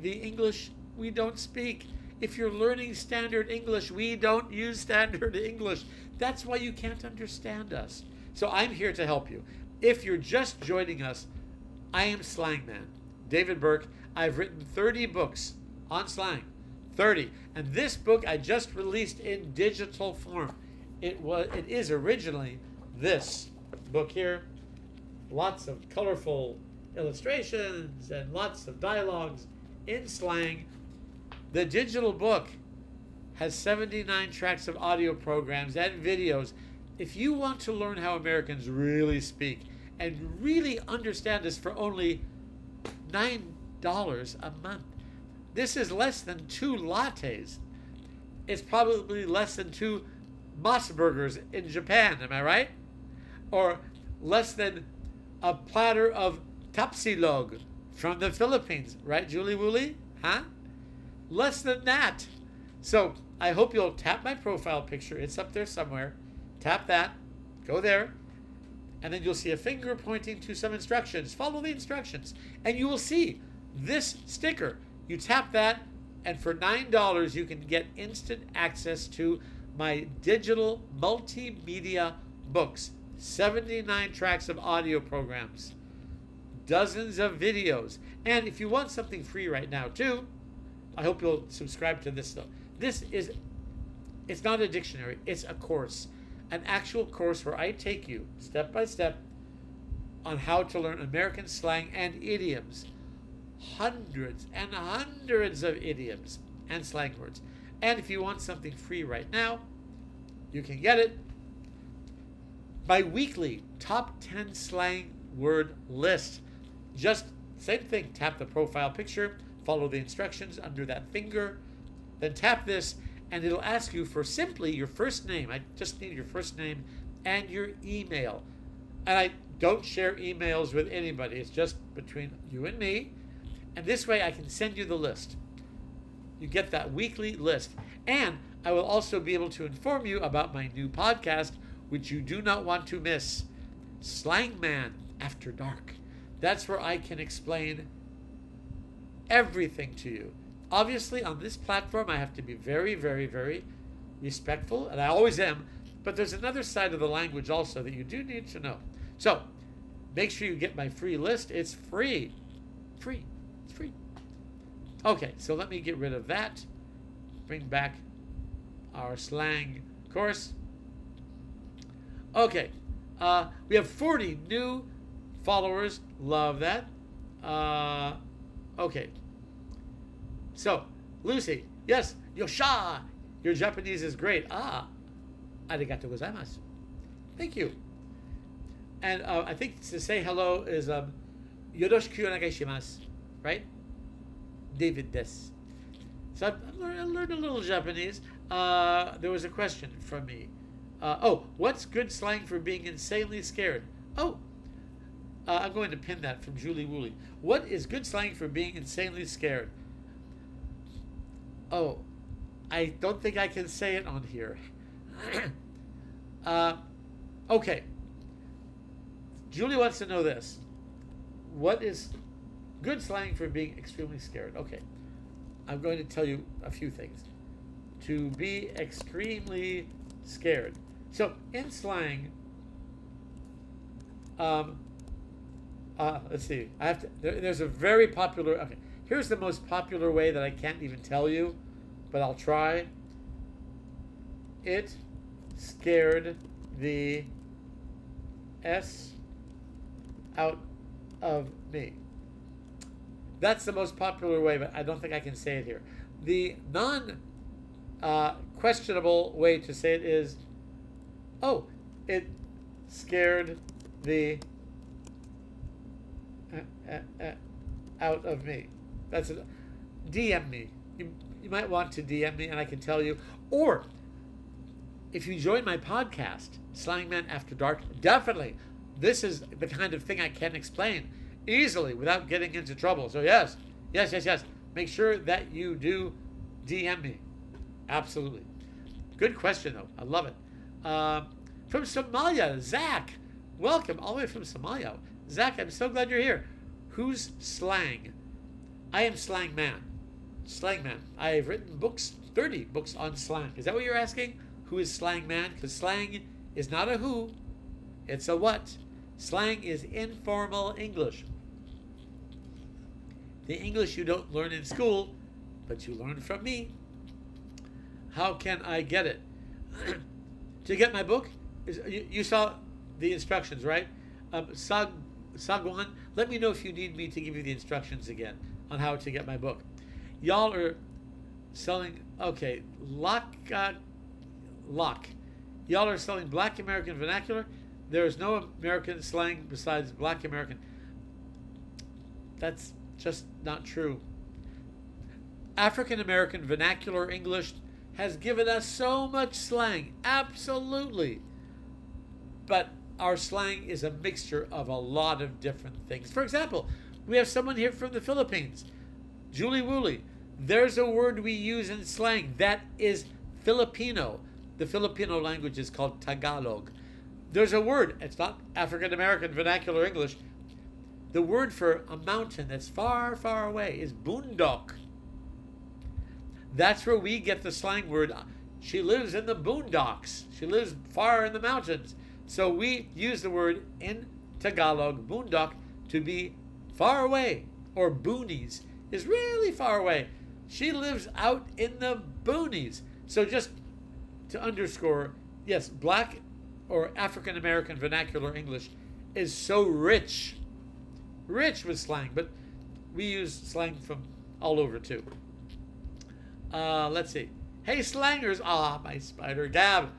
the English we don't speak. If you're learning standard English, we don't use standard English. That's why you can't understand us. So I'm here to help you. If you're just joining us, I am Slangman, David Burke. I've written 30 books on slang, 30. And this book I just released in digital form. It is originally this book here. Lots of colorful illustrations and lots of dialogues in slang. The digital book has 79 tracks of audio programs and videos. If you want to learn how Americans really speak and really understand this for only $9 a month. This is less than 2 lattes. It's probably less than 2 Moss burgers in Japan, am I right? Or less than a platter of tapsilog from the Philippines, right, Julie Woolley? Huh? Less than that. So I hope you'll tap my profile picture. It's up there somewhere. Tap that. Go there. And then you'll see a finger pointing to some instructions. Follow the instructions. And you will see this sticker. You tap that, and for $9 you can get instant access to my digital multimedia books. 79 tracks of audio programs. Dozens of videos. And if you want something free right now too, I hope you'll subscribe to this though. It's not a dictionary, it's a course. An actual course where I take you step by step on how to learn American slang and idioms. Hundreds and hundreds of idioms and slang words. And if you want something free right now, you can get it. My weekly top 10 slang word list. Just same thing, tap the profile picture, follow the instructions under that finger, then tap this, and it'll ask you for simply your first name. I just need your first name and your email. And I don't share emails with anybody. It's just between you and me. And this way I can send you the list. You get that weekly list. And I will also be able to inform you about my new podcast, which you do not want to miss. Slangman After Dark. That's where I can explain everything to you. Obviously, on this platform, I have to be very, very, very respectful, and I always am, but there's another side of the language also that you do need to know. So, make sure you get my free list. It's free. Free. It's free. Okay, so let me get rid of that. Bring back our slang course. Okay, we have 40 new followers. Love that. Okay. So, Lucy, yes, Yosha, your Japanese is great. Arigato gozaimasu. Thank you. And I think to say hello is yoroshiku onegai shimasu, right? David desu. So I learned a little Japanese. There was a question from me. What's good slang for being insanely scared? I'm going to pin that from Julie Woolley. What is good slang for being insanely scared? I don't think I can say it on here. Okay. Julie wants to know this. What is good slang for being extremely scared? Okay. I'm going to tell you a few things. To be extremely scared. So, in slang, let's see. There's a very popular. Okay, here's the most popular way that I can't even tell you, but I'll try. It scared the S out of me. That's the most popular way, but I don't think I can say it here. The non-questionable way to say it is, it scared the out of me. That's it. DM me. You might want to DM me and I can tell you. Or if you join my podcast, Slangman After Dark, definitely. This is the kind of thing I can explain easily without getting into trouble. So yes. Make sure that you do DM me. Absolutely. Good question though. I love it. From Somalia, Zach. Welcome all the way from Somalia. Zach, I'm so glad you're here. Who's slang? I am Slangman. Slangman. I've written 30 books on slang. Is that what you're asking? Who is Slangman? Because slang is not a who, it's a what. Slang is informal English. The English you don't learn in school, but you learn from me. How can I get it? To get my book, you saw the instructions, right? Sagwan, let me know if you need me to give you the instructions again on how to get my book. Y'all are selling, Lock. Y'all are selling Black American vernacular. There is no American slang besides Black American. That's just not true. African American vernacular English has given us so much slang, absolutely. But our slang is a mixture of a lot of different things. For example, we have someone here from the Philippines, Julie Woolley. There's a word we use in slang that is Filipino. The Filipino language is called Tagalog. There's a word, it's not African American vernacular English. The word for a mountain that's far, far away is boondok. That's where we get the slang word. She lives in the boondocks. She lives far in the mountains. So we use the word in Tagalog, boondock, to be far away, or boonies is really far away. She lives out in the boonies. So just to underscore, yes, Black or African American vernacular English is so rich with slang, but we use slang from all over too. Let's see. Hey, slangers. Ah, my Spider Gab.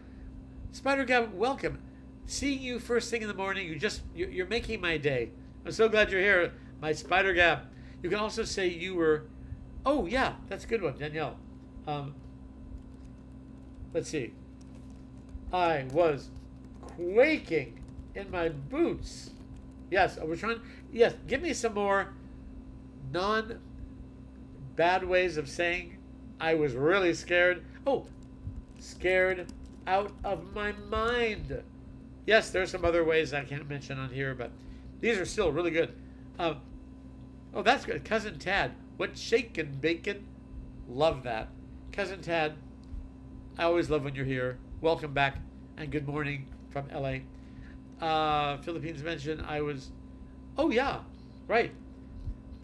Spider Gab, welcome. Seeing you first thing in the morning, you're making my day. I'm so glad you're here, my Spider Gab. You can also say you were... Oh, yeah, that's a good one, Danielle. Let's see. I was quaking in my boots. Yes, we're trying... Yes, give me some more non-bad ways of saying I was really scared. Oh, scared out of my mind. Yes, there's some other ways I can't mention on here, but these are still really good. Oh, that's good. Cousin Tad, what shakin' bacon? Love that. Cousin Tad, I always love when you're here. Welcome back, and good morning from LA. Philippines mentioned I was... Oh, yeah, right.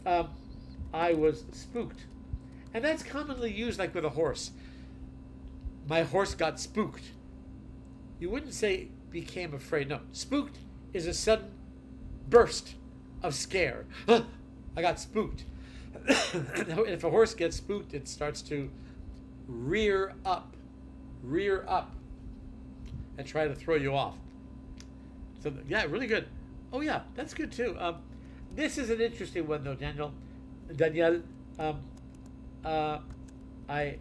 I was spooked. And that's commonly used like with a horse. My horse got spooked. You wouldn't say became afraid. No, spooked is a sudden burst of scare. I got spooked. If a horse gets spooked, it starts to rear up, and try to throw you off. So, yeah, really good. Oh, yeah, that's good, too. This is an interesting one, though, Danielle. I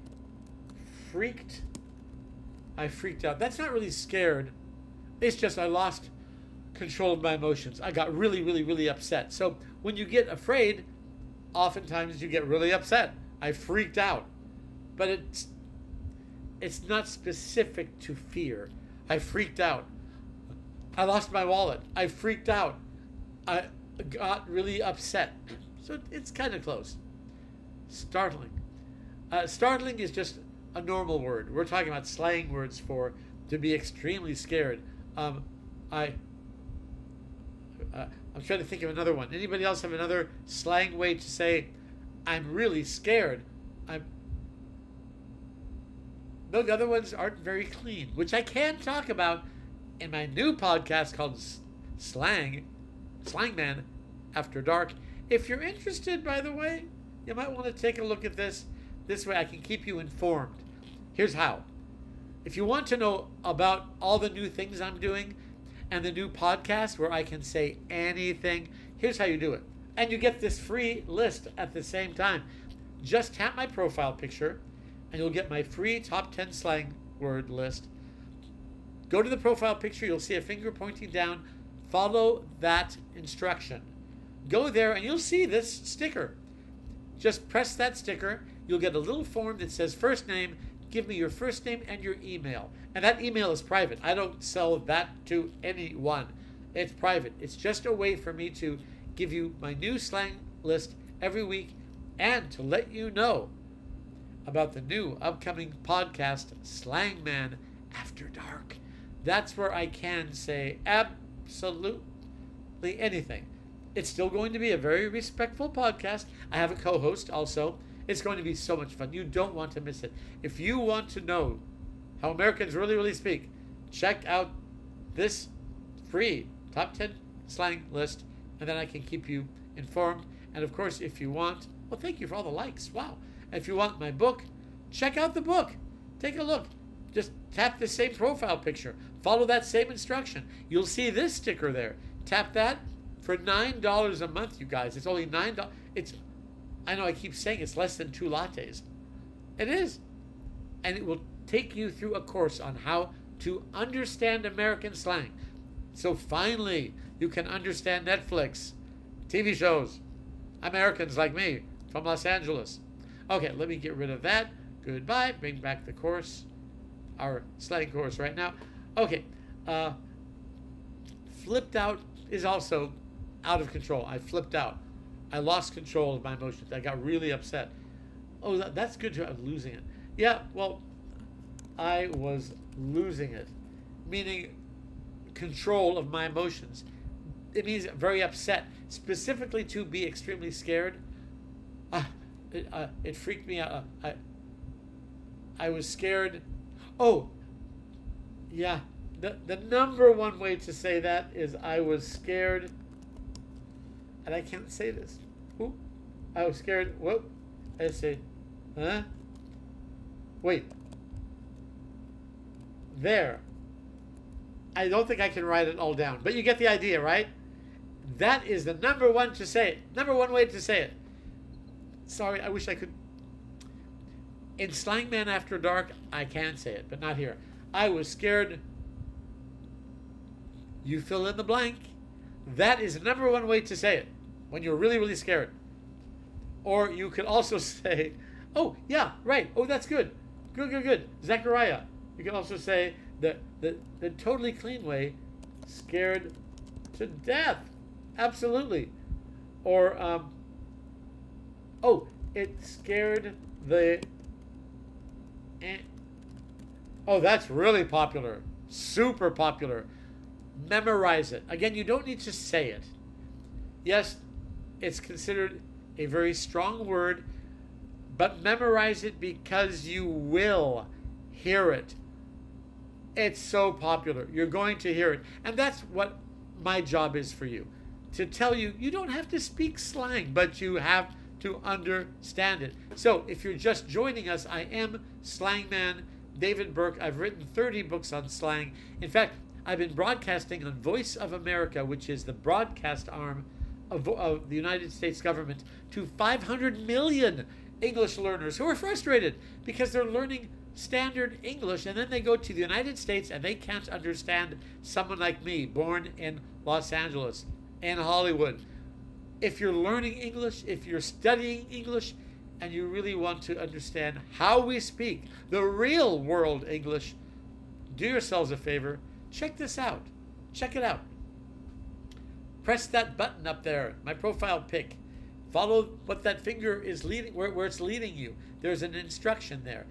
freaked out. That's not really scared. It's just I lost control of my emotions. I got really, really, really upset. So when you get afraid, oftentimes you get really upset. I freaked out. But it's not specific to fear. I freaked out. I lost my wallet. I freaked out. I got really upset. So it's kind of close. Startling. Startling is just a normal word. We're talking about slang words for to be extremely scared. I'm trying to think of another one. Anybody else have another slang way to say I'm really scared? No, the other ones aren't very clean, which I can talk about in my new podcast called Slangman After Dark. If you're interested, by the way, you might want to take a look at this. This way I can keep you informed. Here's how. If you want to know about all the new things I'm doing and the new podcast where I can say anything, here's how you do it. And you get this free list at the same time. Just tap my profile picture and you'll get my free top 10 slang word list. Go to the profile picture. You'll see a finger pointing down. Follow that instruction. Go there and you'll see this sticker. Just press that sticker. You'll get a little form that says first name. Give me your first name and your email. And that email is private. I don't sell that to anyone. It's private. It's just a way for me to give you my new slang list every week and to let you know about the new upcoming podcast, Slangman After Dark. That's where I can say absolutely anything. It's still going to be a very respectful podcast. I have a co-host also. It's going to be so much fun. You don't want to miss it. If you want to know how Americans really, really speak, check out this free top 10 slang list, and then I can keep you informed. And of course, if you want, well, thank you for all the likes. Wow. If you want my book, check out the book. Take a look. Just tap the same profile picture. Follow that same instruction. You'll see this sticker there. Tap that for $9 a month, you guys. It's only $9. I know I keep saying it's less than 2 lattes. It is. And it will take you through a course on how to understand American slang. So finally, you can understand Netflix, TV shows, Americans like me from Los Angeles. Okay, let me get rid of that. Goodbye. Bring back the course, our slang course right now. Okay, flipped out is also out of control. I flipped out. I lost control of my emotions. I got really upset. Oh, that's good to losing it. Yeah, well, I was losing it, meaning control of my emotions. It means very upset, specifically to be extremely scared. It freaked me out. I was scared. Oh, yeah. The number one way to say that is I was scared. And I can't say this. Ooh, I was scared. Whoop. I say, huh? Wait. There. I don't think I can write it all down, but you get the idea, right? That is the number one to say it. Number one way to say it. Sorry, I wish I could. In Slangman After Dark, I can say it, but not here. I was scared. You fill in the blank. That is the number one way to say it when you're really, really scared. Or you could also say, oh, yeah, right. Oh, that's good. Good. Zechariah. You can also say the totally clean way, scared to death. Absolutely. Or, oh, it scared the... Oh, that's really popular. Super popular. Memorize it. Again, you don't need to say it. Yes, it's considered a very strong word, but memorize it because you will hear it. It's so popular. You're going to hear it. And that's what my job is for you. To tell you, you don't have to speak slang, but you have to understand it. So if you're just joining us, I am Slangman David Burke. I've written 30 books on slang. In fact, I've been broadcasting on Voice of America, which is the broadcast arm of the United States government, to 500 million English learners who are frustrated because they're learning standard English and then they go to the United States and they can't understand someone like me, born in Los Angeles, in Hollywood. If you're learning English, if you're studying English, and you really want to understand how we speak the real world English, do yourselves a favor. Check this out. Check it out. Press that button up there, my profile pic. Follow what that finger is leading, where it's leading you. There's an instruction there.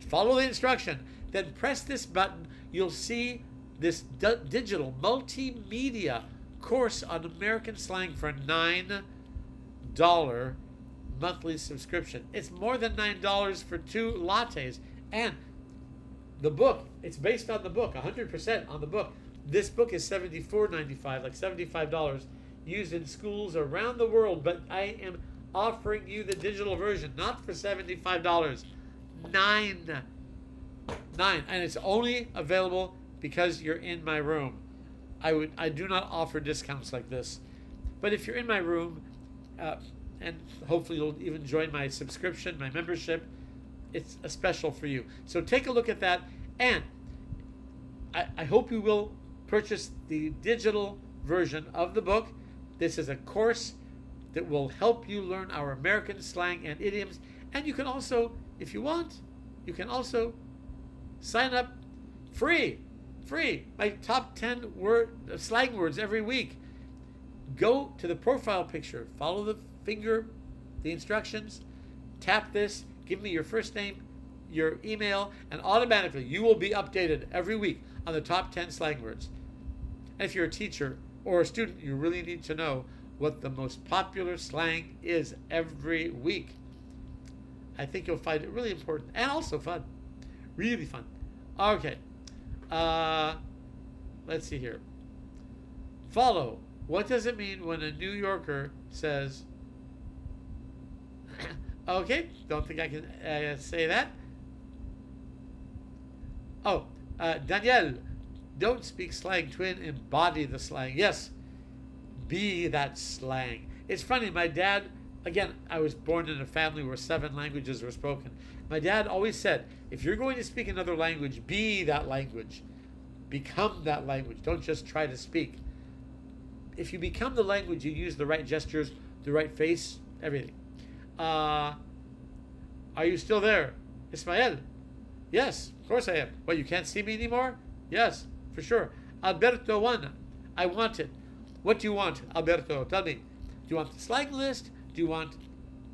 Follow the instruction. Then press this button. You'll see this digital multimedia course on American slang for $9 monthly subscription. It's more than $9 for 2 lattes. And the book, it's based on the book, 100% on the book. This book is $74.95, like $75, used in schools around the world, but I am offering you the digital version, not for $75, $9. And it's only available because you're in my room. I do not offer discounts like this. But if you're in my room, and hopefully you'll even join my subscription, my membership, it's a special for you. So take a look at that, and I hope you will purchase the digital version of the book. This is a course that will help you learn our American slang and idioms. And you can also, if you want, you can also sign up free, my top 10 slang words every week. Go to the profile picture, follow the finger, the instructions, tap this, give me your first name, your email, and automatically you will be updated every week on the top 10 slang words. And if you're a teacher or a student, you really need to know what the most popular slang is every week. I think you'll find it really important and also fun. Really fun. Okay. Let's see here. Follow. What does it mean when a New Yorker says, okay, don't think I can say that. Oh, Danielle, don't speak slang, twin. Embody the slang. Yes, be that slang. It's funny, my dad, again, I was born in a family where 7 languages were spoken. My dad always said, if you're going to speak another language, be that language. Become that language. Don't just try to speak. If you become the language, you use the right gestures, the right face, everything. Are you still there? Ismael? Yes, of course I am. What, you can't see me anymore? Yes, for sure. Alberto Juan, I want it. What do you want, Alberto? Tell me. Do you want the slang list? Do you want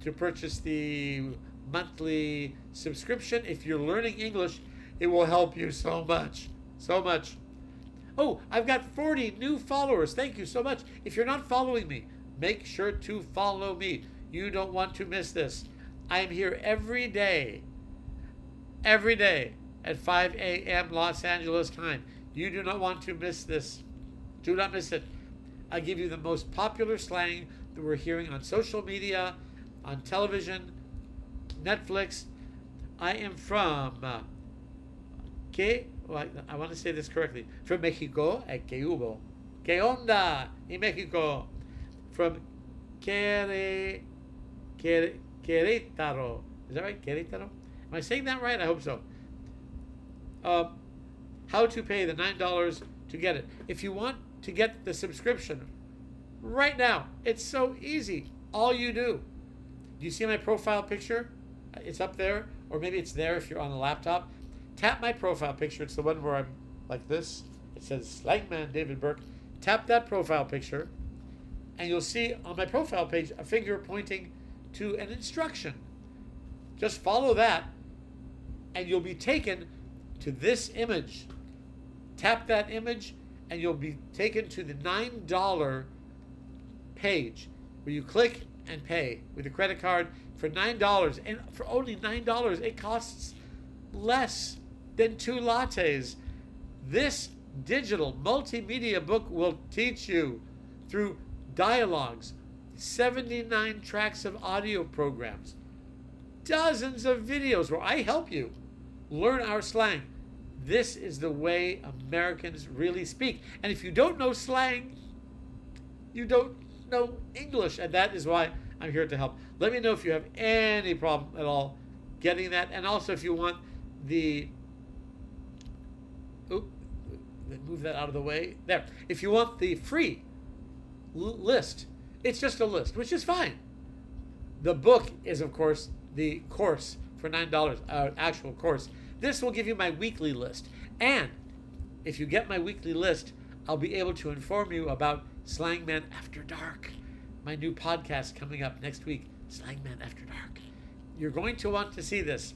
to purchase the monthly subscription? If you're learning English, it will help you so much. So much. Oh, I've got 40 new followers. Thank you so much. If you're not following me, make sure to follow me. You don't want to miss this. I am here every day at 5 a.m. Los Angeles time. You do not want to miss this. Do not miss it. I give you the most popular slang that we're hearing on social media, on television, Netflix. I am from, I want to say this correctly, from Mexico, que hubo. Que onda in Mexico? From Querétaro. Is that right? Querétaro? Am I saying that right? I hope so. How to pay the $9 to get it. If you want to get the subscription right now, it's so easy. All you do you see my profile picture? It's up there, or maybe it's there if you're on the laptop. Tap my profile picture. It's the one where I'm like this. It says Slangman David Burke. Tap that profile picture, and you'll see on my profile page a finger pointing to an instruction. Just follow that, and you'll be taken to this image. Tap that image, and you'll be taken to the $9 page where you click and pay with a credit card for $9. And for only $9, it costs less than 2 lattes. This digital multimedia book will teach you through dialogues, 79 tracks of audio programs, dozens of videos where I help you learn our slang. This is the way Americans really speak. And if you don't know slang, you don't know English. And that is why I'm here to help. Let me know if you have any problem at all getting that. And also if you want the... move that out of the way. There. If you want the free list, it's just a list, which is fine. The book is, of course, the course for $9, actual course. This will give you my weekly list. And if you get my weekly list, I'll be able to inform you about Slangman After Dark, my new podcast coming up next week, Slangman After Dark. You're going to want to see this.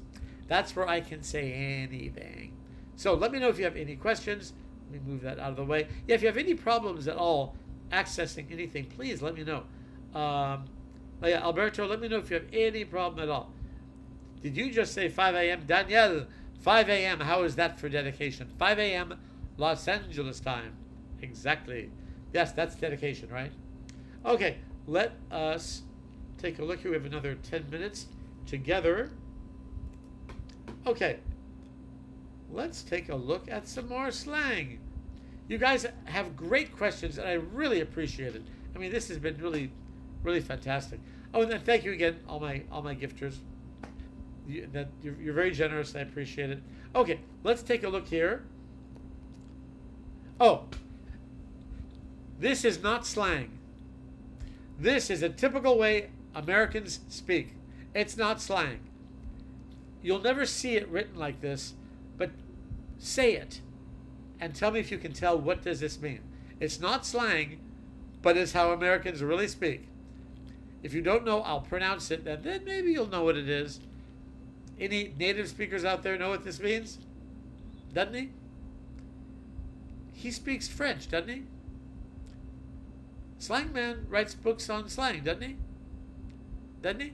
That's where I can say anything. So let me know if you have any questions. Let me move that out of the way. Yeah, if you have any problems at all accessing anything, please let me know. Yeah, Alberto, let me know if you have any problem at all. Did you just say 5 a.m.? Danielle, 5 a.m. How is that for dedication? 5 a.m. Los Angeles time. Exactly. Yes, that's dedication, right? Okay, let us take a look here. We have another 10 minutes together. Okay, let's take a look at some more slang. You guys have great questions, and I really appreciate it. I mean, this has been really, really fantastic. Oh, and then thank you again, all my gifters. You're very generous. I appreciate it. Okay, let's take a look here. Oh, this is not slang. This is a typical way Americans speak. It's not slang. You'll never see it written like this, but say it and tell me if you can tell what does this mean. It's not slang, but it's how Americans really speak. If you don't know, I'll pronounce it, and then maybe you'll know what it is. Any native speakers out there know what this means? Doesn't he? He speaks French, doesn't he? Slangman writes books on slang, doesn't he? Doesn't he?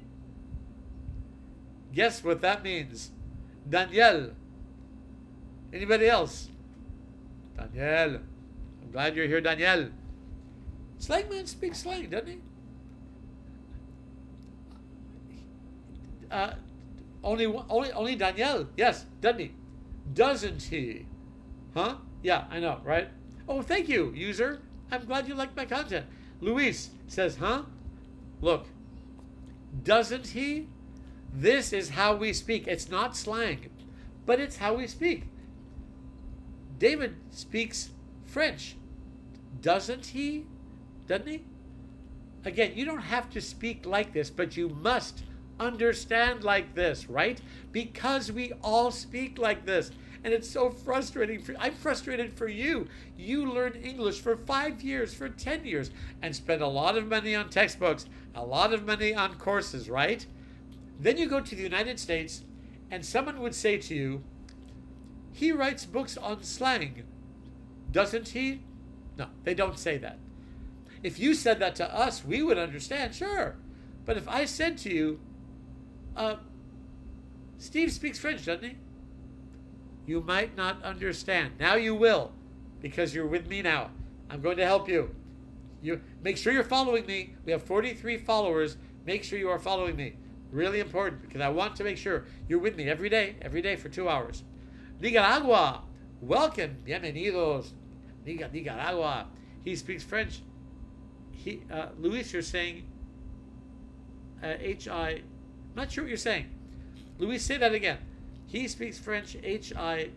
Guess what that means. Danielle. Anybody else? Danielle. I'm glad you're here, Danielle. Slangman speaks slang, doesn't he? Only Danielle. Yes, doesn't he? Doesn't he? Huh? Yeah, I know, right? Oh, thank you, user. I'm glad you like my content. Luis says, huh? Look, doesn't he? This is how we speak. It's not slang, but it's how we speak. David speaks French. Doesn't he? Doesn't he? Again, you don't have to speak like this, but you must understand like this, right? Because we all speak like this. And it's so frustrating. I'm frustrated for you. You learn English for 5 years, for 10 years, and spend a lot of money on textbooks, a lot of money on courses, right? Then you go to the United States, and someone would say to you, he writes books on slang. Doesn't he? No, they don't say that. If you said that to us, we would understand, sure. But if I said to you, Steve speaks French, doesn't he? You might not understand. Now you will, because you're with me now. I'm going to help you. You make sure you're following me. We have 43 followers. Make sure you are following me. Really important, because I want to make sure you're with me every day for 2 hours. Nicaragua, welcome, bienvenidos. Nicaragua. He speaks French. Luis, you're saying H-I. I'm not sure what you're saying. Luis, say that again. He speaks French, H-I.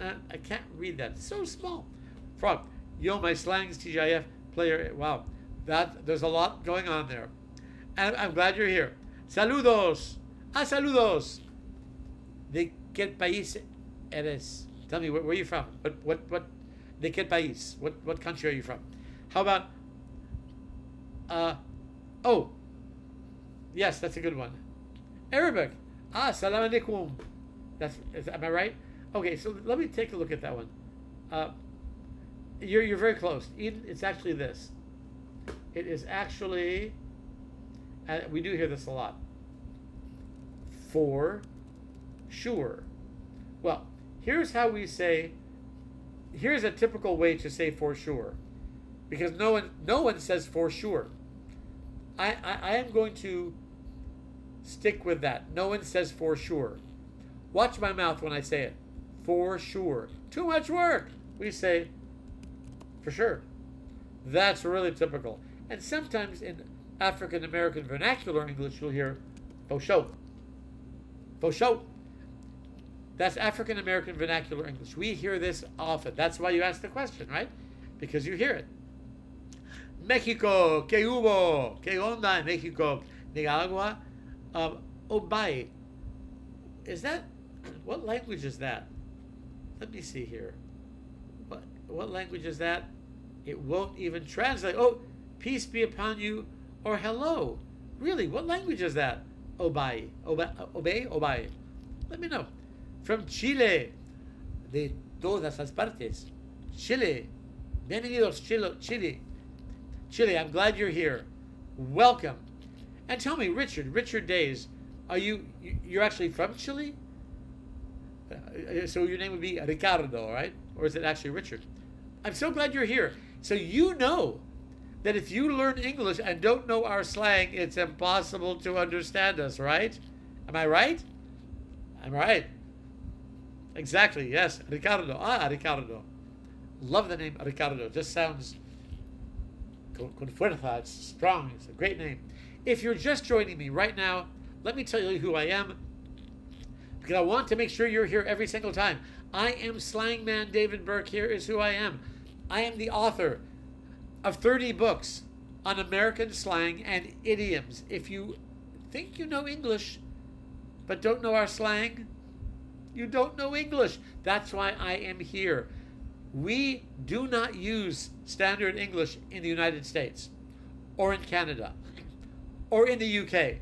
I can't read that. It's so small. Frog, yo, my slangs, TGIF player. Wow, there's a lot going on there. And I'm glad you're here. Saludos. Saludos. ¿De qué país eres? Tell me, where are you from? What? ¿De qué país? What country are you from? How about, oh, yes, that's a good one. Arabic. Salam alaikum. Am I right? Okay, so let me take a look at that one. You're very close. Eden, it's actually this. It is actually, we do hear this a lot. For sure. Well, here's how we say, here's a typical way to say for sure. Because no one says for sure. I am going to stick with that. No one says for sure. Watch my mouth when I say it. For sure. Too much work. We say for sure. That's really typical. And sometimes in African American vernacular English, you'll hear for sure. For sure. That's African American vernacular English. We hear this often. That's why you ask the question, right? Because you hear it. Mexico, ¿qué hubo? ¿Qué onda en Mexico? Nicaragua, Obay. Is that, what language is that? Let me see here. What language is that? It won't even translate. Oh, peace be upon you, or hello. Really, what language is that? Obay. Obay. Let me know. From Chile, de todas las partes. Chile. Bienvenidos, Chile. Chile, I'm glad you're here. Welcome. And tell me, Richard Days, you're actually from Chile? So your name would be Ricardo, right? Or is it actually Richard? I'm so glad you're here. So you know that if you learn English and don't know our slang, it's impossible to understand us, right? Am I right? I'm right. Exactly, yes. Ricardo. Ricardo. Love the name Ricardo. Just sounds con fuerza. It's strong. It's a great name. If you're just joining me right now, let me tell you who I am, because I want to make sure you're here every single time. I am Slangman David Burke. Here is who I am. I am the author of 30 books on American slang and idioms. If you think you know English but don't know our slang, you don't know English. That's why I am here. We do not use standard English in the United States or in Canada or in the UK.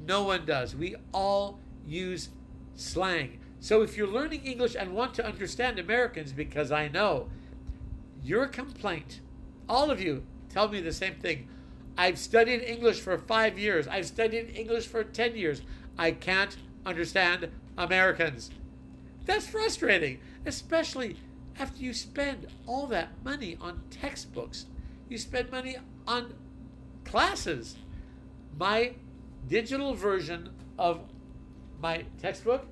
No one does. We all use slang. So if you're learning English and want to understand Americans, because I know your complaint, all of you tell me the same thing. I've studied English for 5 years. I've studied English for 10 years. I can't understand Americans. That's frustrating, especially after you spend all that money on textbooks. You spend money on classes. My digital version of my textbook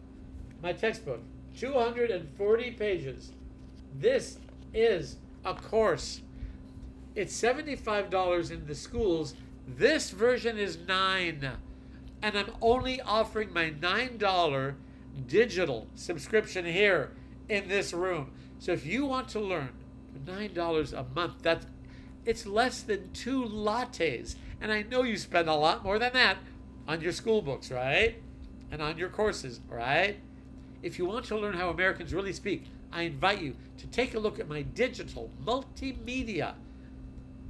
my textbook, 240 pages. This is a course. It's $75 in the schools. This version is $9. And I'm only offering my $9 digital subscription here in this room. So if you want to learn for $9 a month, it's less than 2 lattes. And I know you spend a lot more than that on your school books, right? And on your courses, right? If you want to learn how Americans really speak, I invite you to take a look at my digital multimedia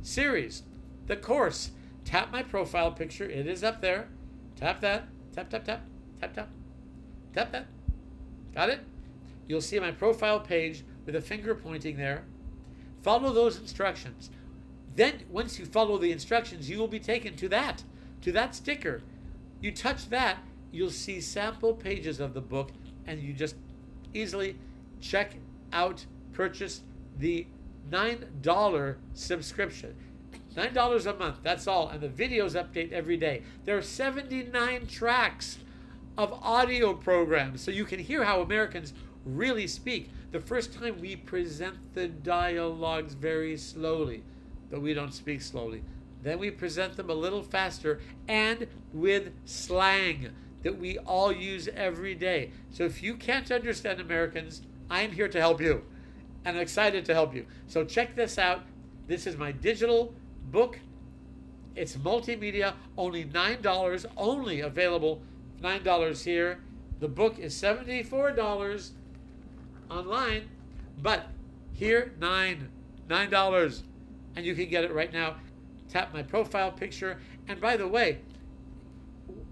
series, the course. Tap my profile picture. It is up there. Tap that. Tap, tap, tap. Tap, tap. Tap that. Got it? You'll see my profile page with a finger pointing there. Follow those instructions. Then, once you follow the instructions, you will be taken to that sticker. You touch that, you'll see sample pages of the book, and you just easily check out, purchase the $9 subscription. $9 a month, that's all. And the videos update every day. There are 79 tracks of audio programs, so you can hear how Americans really speak. The first time we present the dialogues very slowly, but we don't speak slowly. Then we present them a little faster and with slang that we all use every day. So if you can't understand Americans, I'm here to help you. And I'm excited to help you. So check this out. This is my digital book. It's multimedia, only $9, only available $9 here. The book is $74 online, but here, $9. And you can get it right now. Tap my profile picture. And by the way,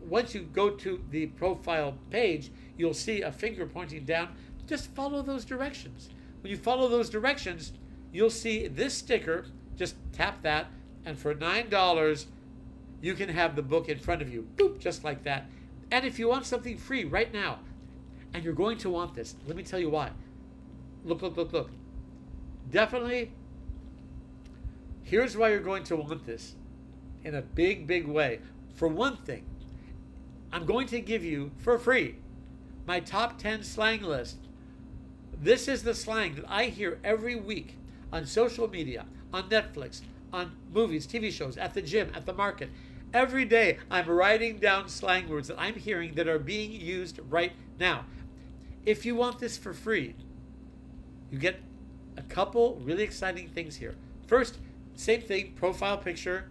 once you go to the profile page, you'll see a finger pointing down. Just follow those directions. When you follow those directions, you'll see this sticker. Just tap that, and for $9, you can have the book in front of you. Boop, just like that. And if you want something free right now, and you're going to want this, let me tell you why. Look, look, look, look. Definitely, here's why you're going to want this in a big, big way. For one thing, I'm going to give you, for free, my top 10 slang list. This is the slang that I hear every week on social media, on Netflix, on movies, TV shows, at the gym, at the market. Every day, I'm writing down slang words that I'm hearing that are being used right now. If you want this for free, you get a couple really exciting things here. First, same thing, profile picture.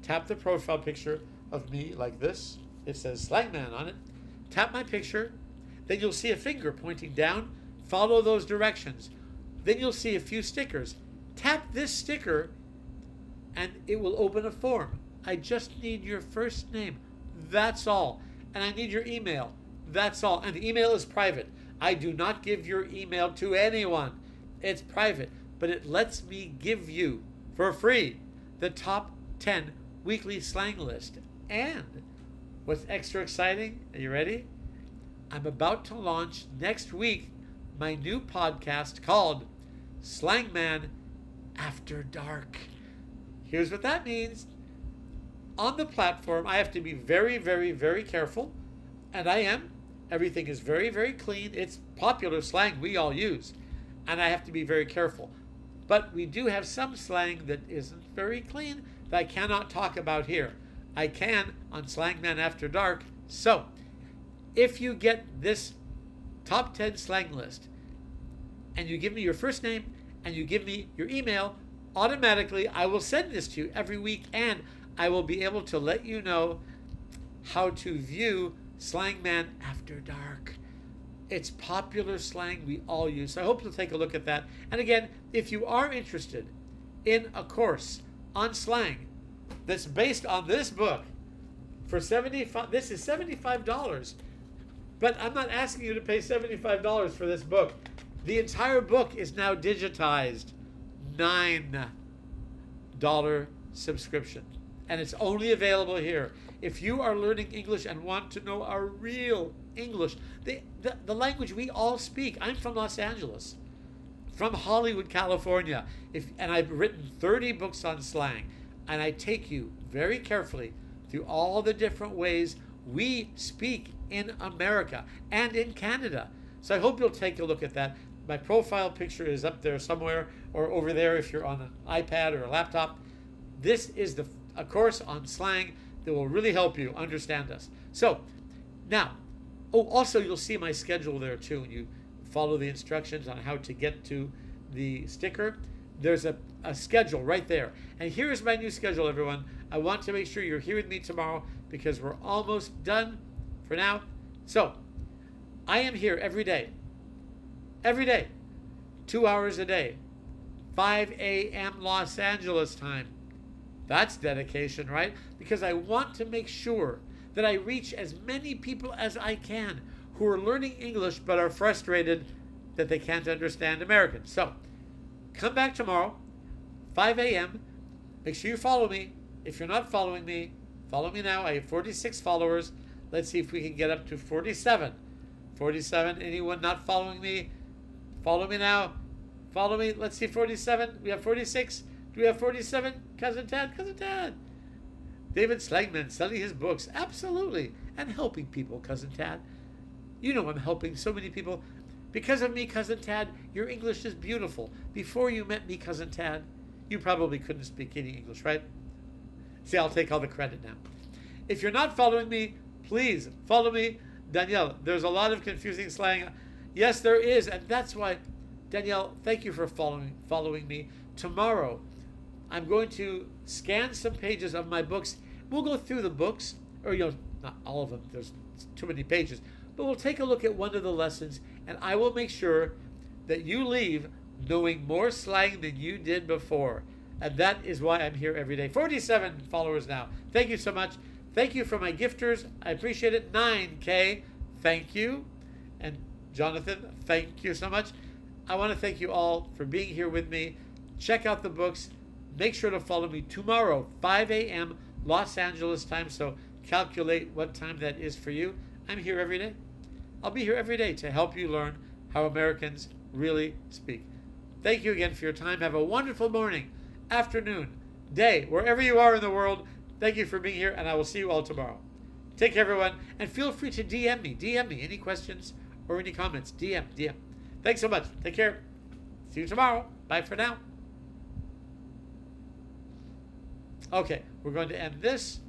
Tap the profile picture of me like this. It says Slangman on it. Tap my picture. Then you'll see a finger pointing down. Follow those directions. Then you'll see a few stickers. Tap this sticker and it will open a form. I just need your first name. That's all. And I need your email. That's all. And the email is private. I do not give your email to anyone. It's private. But it lets me give you, for free, the top 10 weekly slang list. And what's extra exciting? Are you ready? I'm about to launch next week my new podcast called Slangman After Dark. Here's what that means. On the platform, I have to be very, very, very careful. And I am. Everything is very, very clean. It's popular slang we all use. And I have to be very careful. But we do have some slang that isn't very clean that I cannot talk about here. I can on Slangman After Dark. So, if you get this top 10 slang list, and you give me your first name, and you give me your email, automatically I will send this to you every week, and I will be able to let you know how to view Slangman After Dark. It's popular slang we all use. So I hope you'll take a look at that. And again, if you are interested in a course on slang that's based on this book for $75, this is $75. But I'm not asking you to pay $75 for this book. The entire book is now digitized. $9 subscription. And it's only available here. If you are learning English and want to know our real English, the language we all speak. I'm from Los Angeles, from Hollywood, California. And I've written 30 books on slang. And I take you very carefully through all the different ways we speak in America and in Canada. So I hope you'll take a look at that. My profile picture is up there somewhere, or over there if you're on an iPad or a laptop. This is a course on slang that will really help you understand us. So now, oh, also you'll see my schedule there too. When you follow the instructions on how to get to the sticker, there's a schedule right there. And here's my new schedule, everyone. I want to make sure you're here with me tomorrow because we're almost done for now. So I am here every day, 2 hours a day, 5 a.m. Los Angeles time. That's dedication, right? Because I want to make sure that I reach as many people as I can who are learning English but are frustrated that they can't understand American. So come back tomorrow, 5 a.m. Make sure you follow me. If you're not following me, follow me now. I have 46 followers. Let's see if we can get up to 47. 47. Anyone not following me? Follow me now. Follow me. Let's see, 47. We have 46. Do we have 47? Cousin Tad, Cousin Tad. David Slangman selling his books. Absolutely. And helping people, Cousin Tad. You know I'm helping so many people. Because of me, Cousin Tad, your English is beautiful. Before you met me, Cousin Tad, you probably couldn't speak any English, right? See, I'll take all the credit now. If you're not following me, please follow me. Danielle, there's a lot of confusing slang. Yes, there is. And that's why, Danielle, thank you for following me. Tomorrow, I'm going to scan some pages of my books. We'll go through the books, or not all of them. There's too many pages. But we'll take a look at one of the lessons, and I will make sure that you leave knowing more slang than you did before. And that is why I'm here every day. 47 followers now. Thank you so much. Thank you for my gifters. I appreciate it. 9K, thank you. And Jonathan, thank you so much. I want to thank you all for being here with me. Check out the books. Make sure to follow me tomorrow, 5 a.m. Los Angeles time. So calculate what time that is for you. I'm here every day. I'll be here every day to help you learn how Americans really speak. Thank you again for your time. Have a wonderful morning, afternoon, day, wherever you are in the world. Thank you for being here, and I will see you all tomorrow. Take care, everyone, and feel free to DM me. DM me any questions or any comments. DM. Thanks so much. Take care. See you tomorrow. Bye for now. Okay, we're going to end this.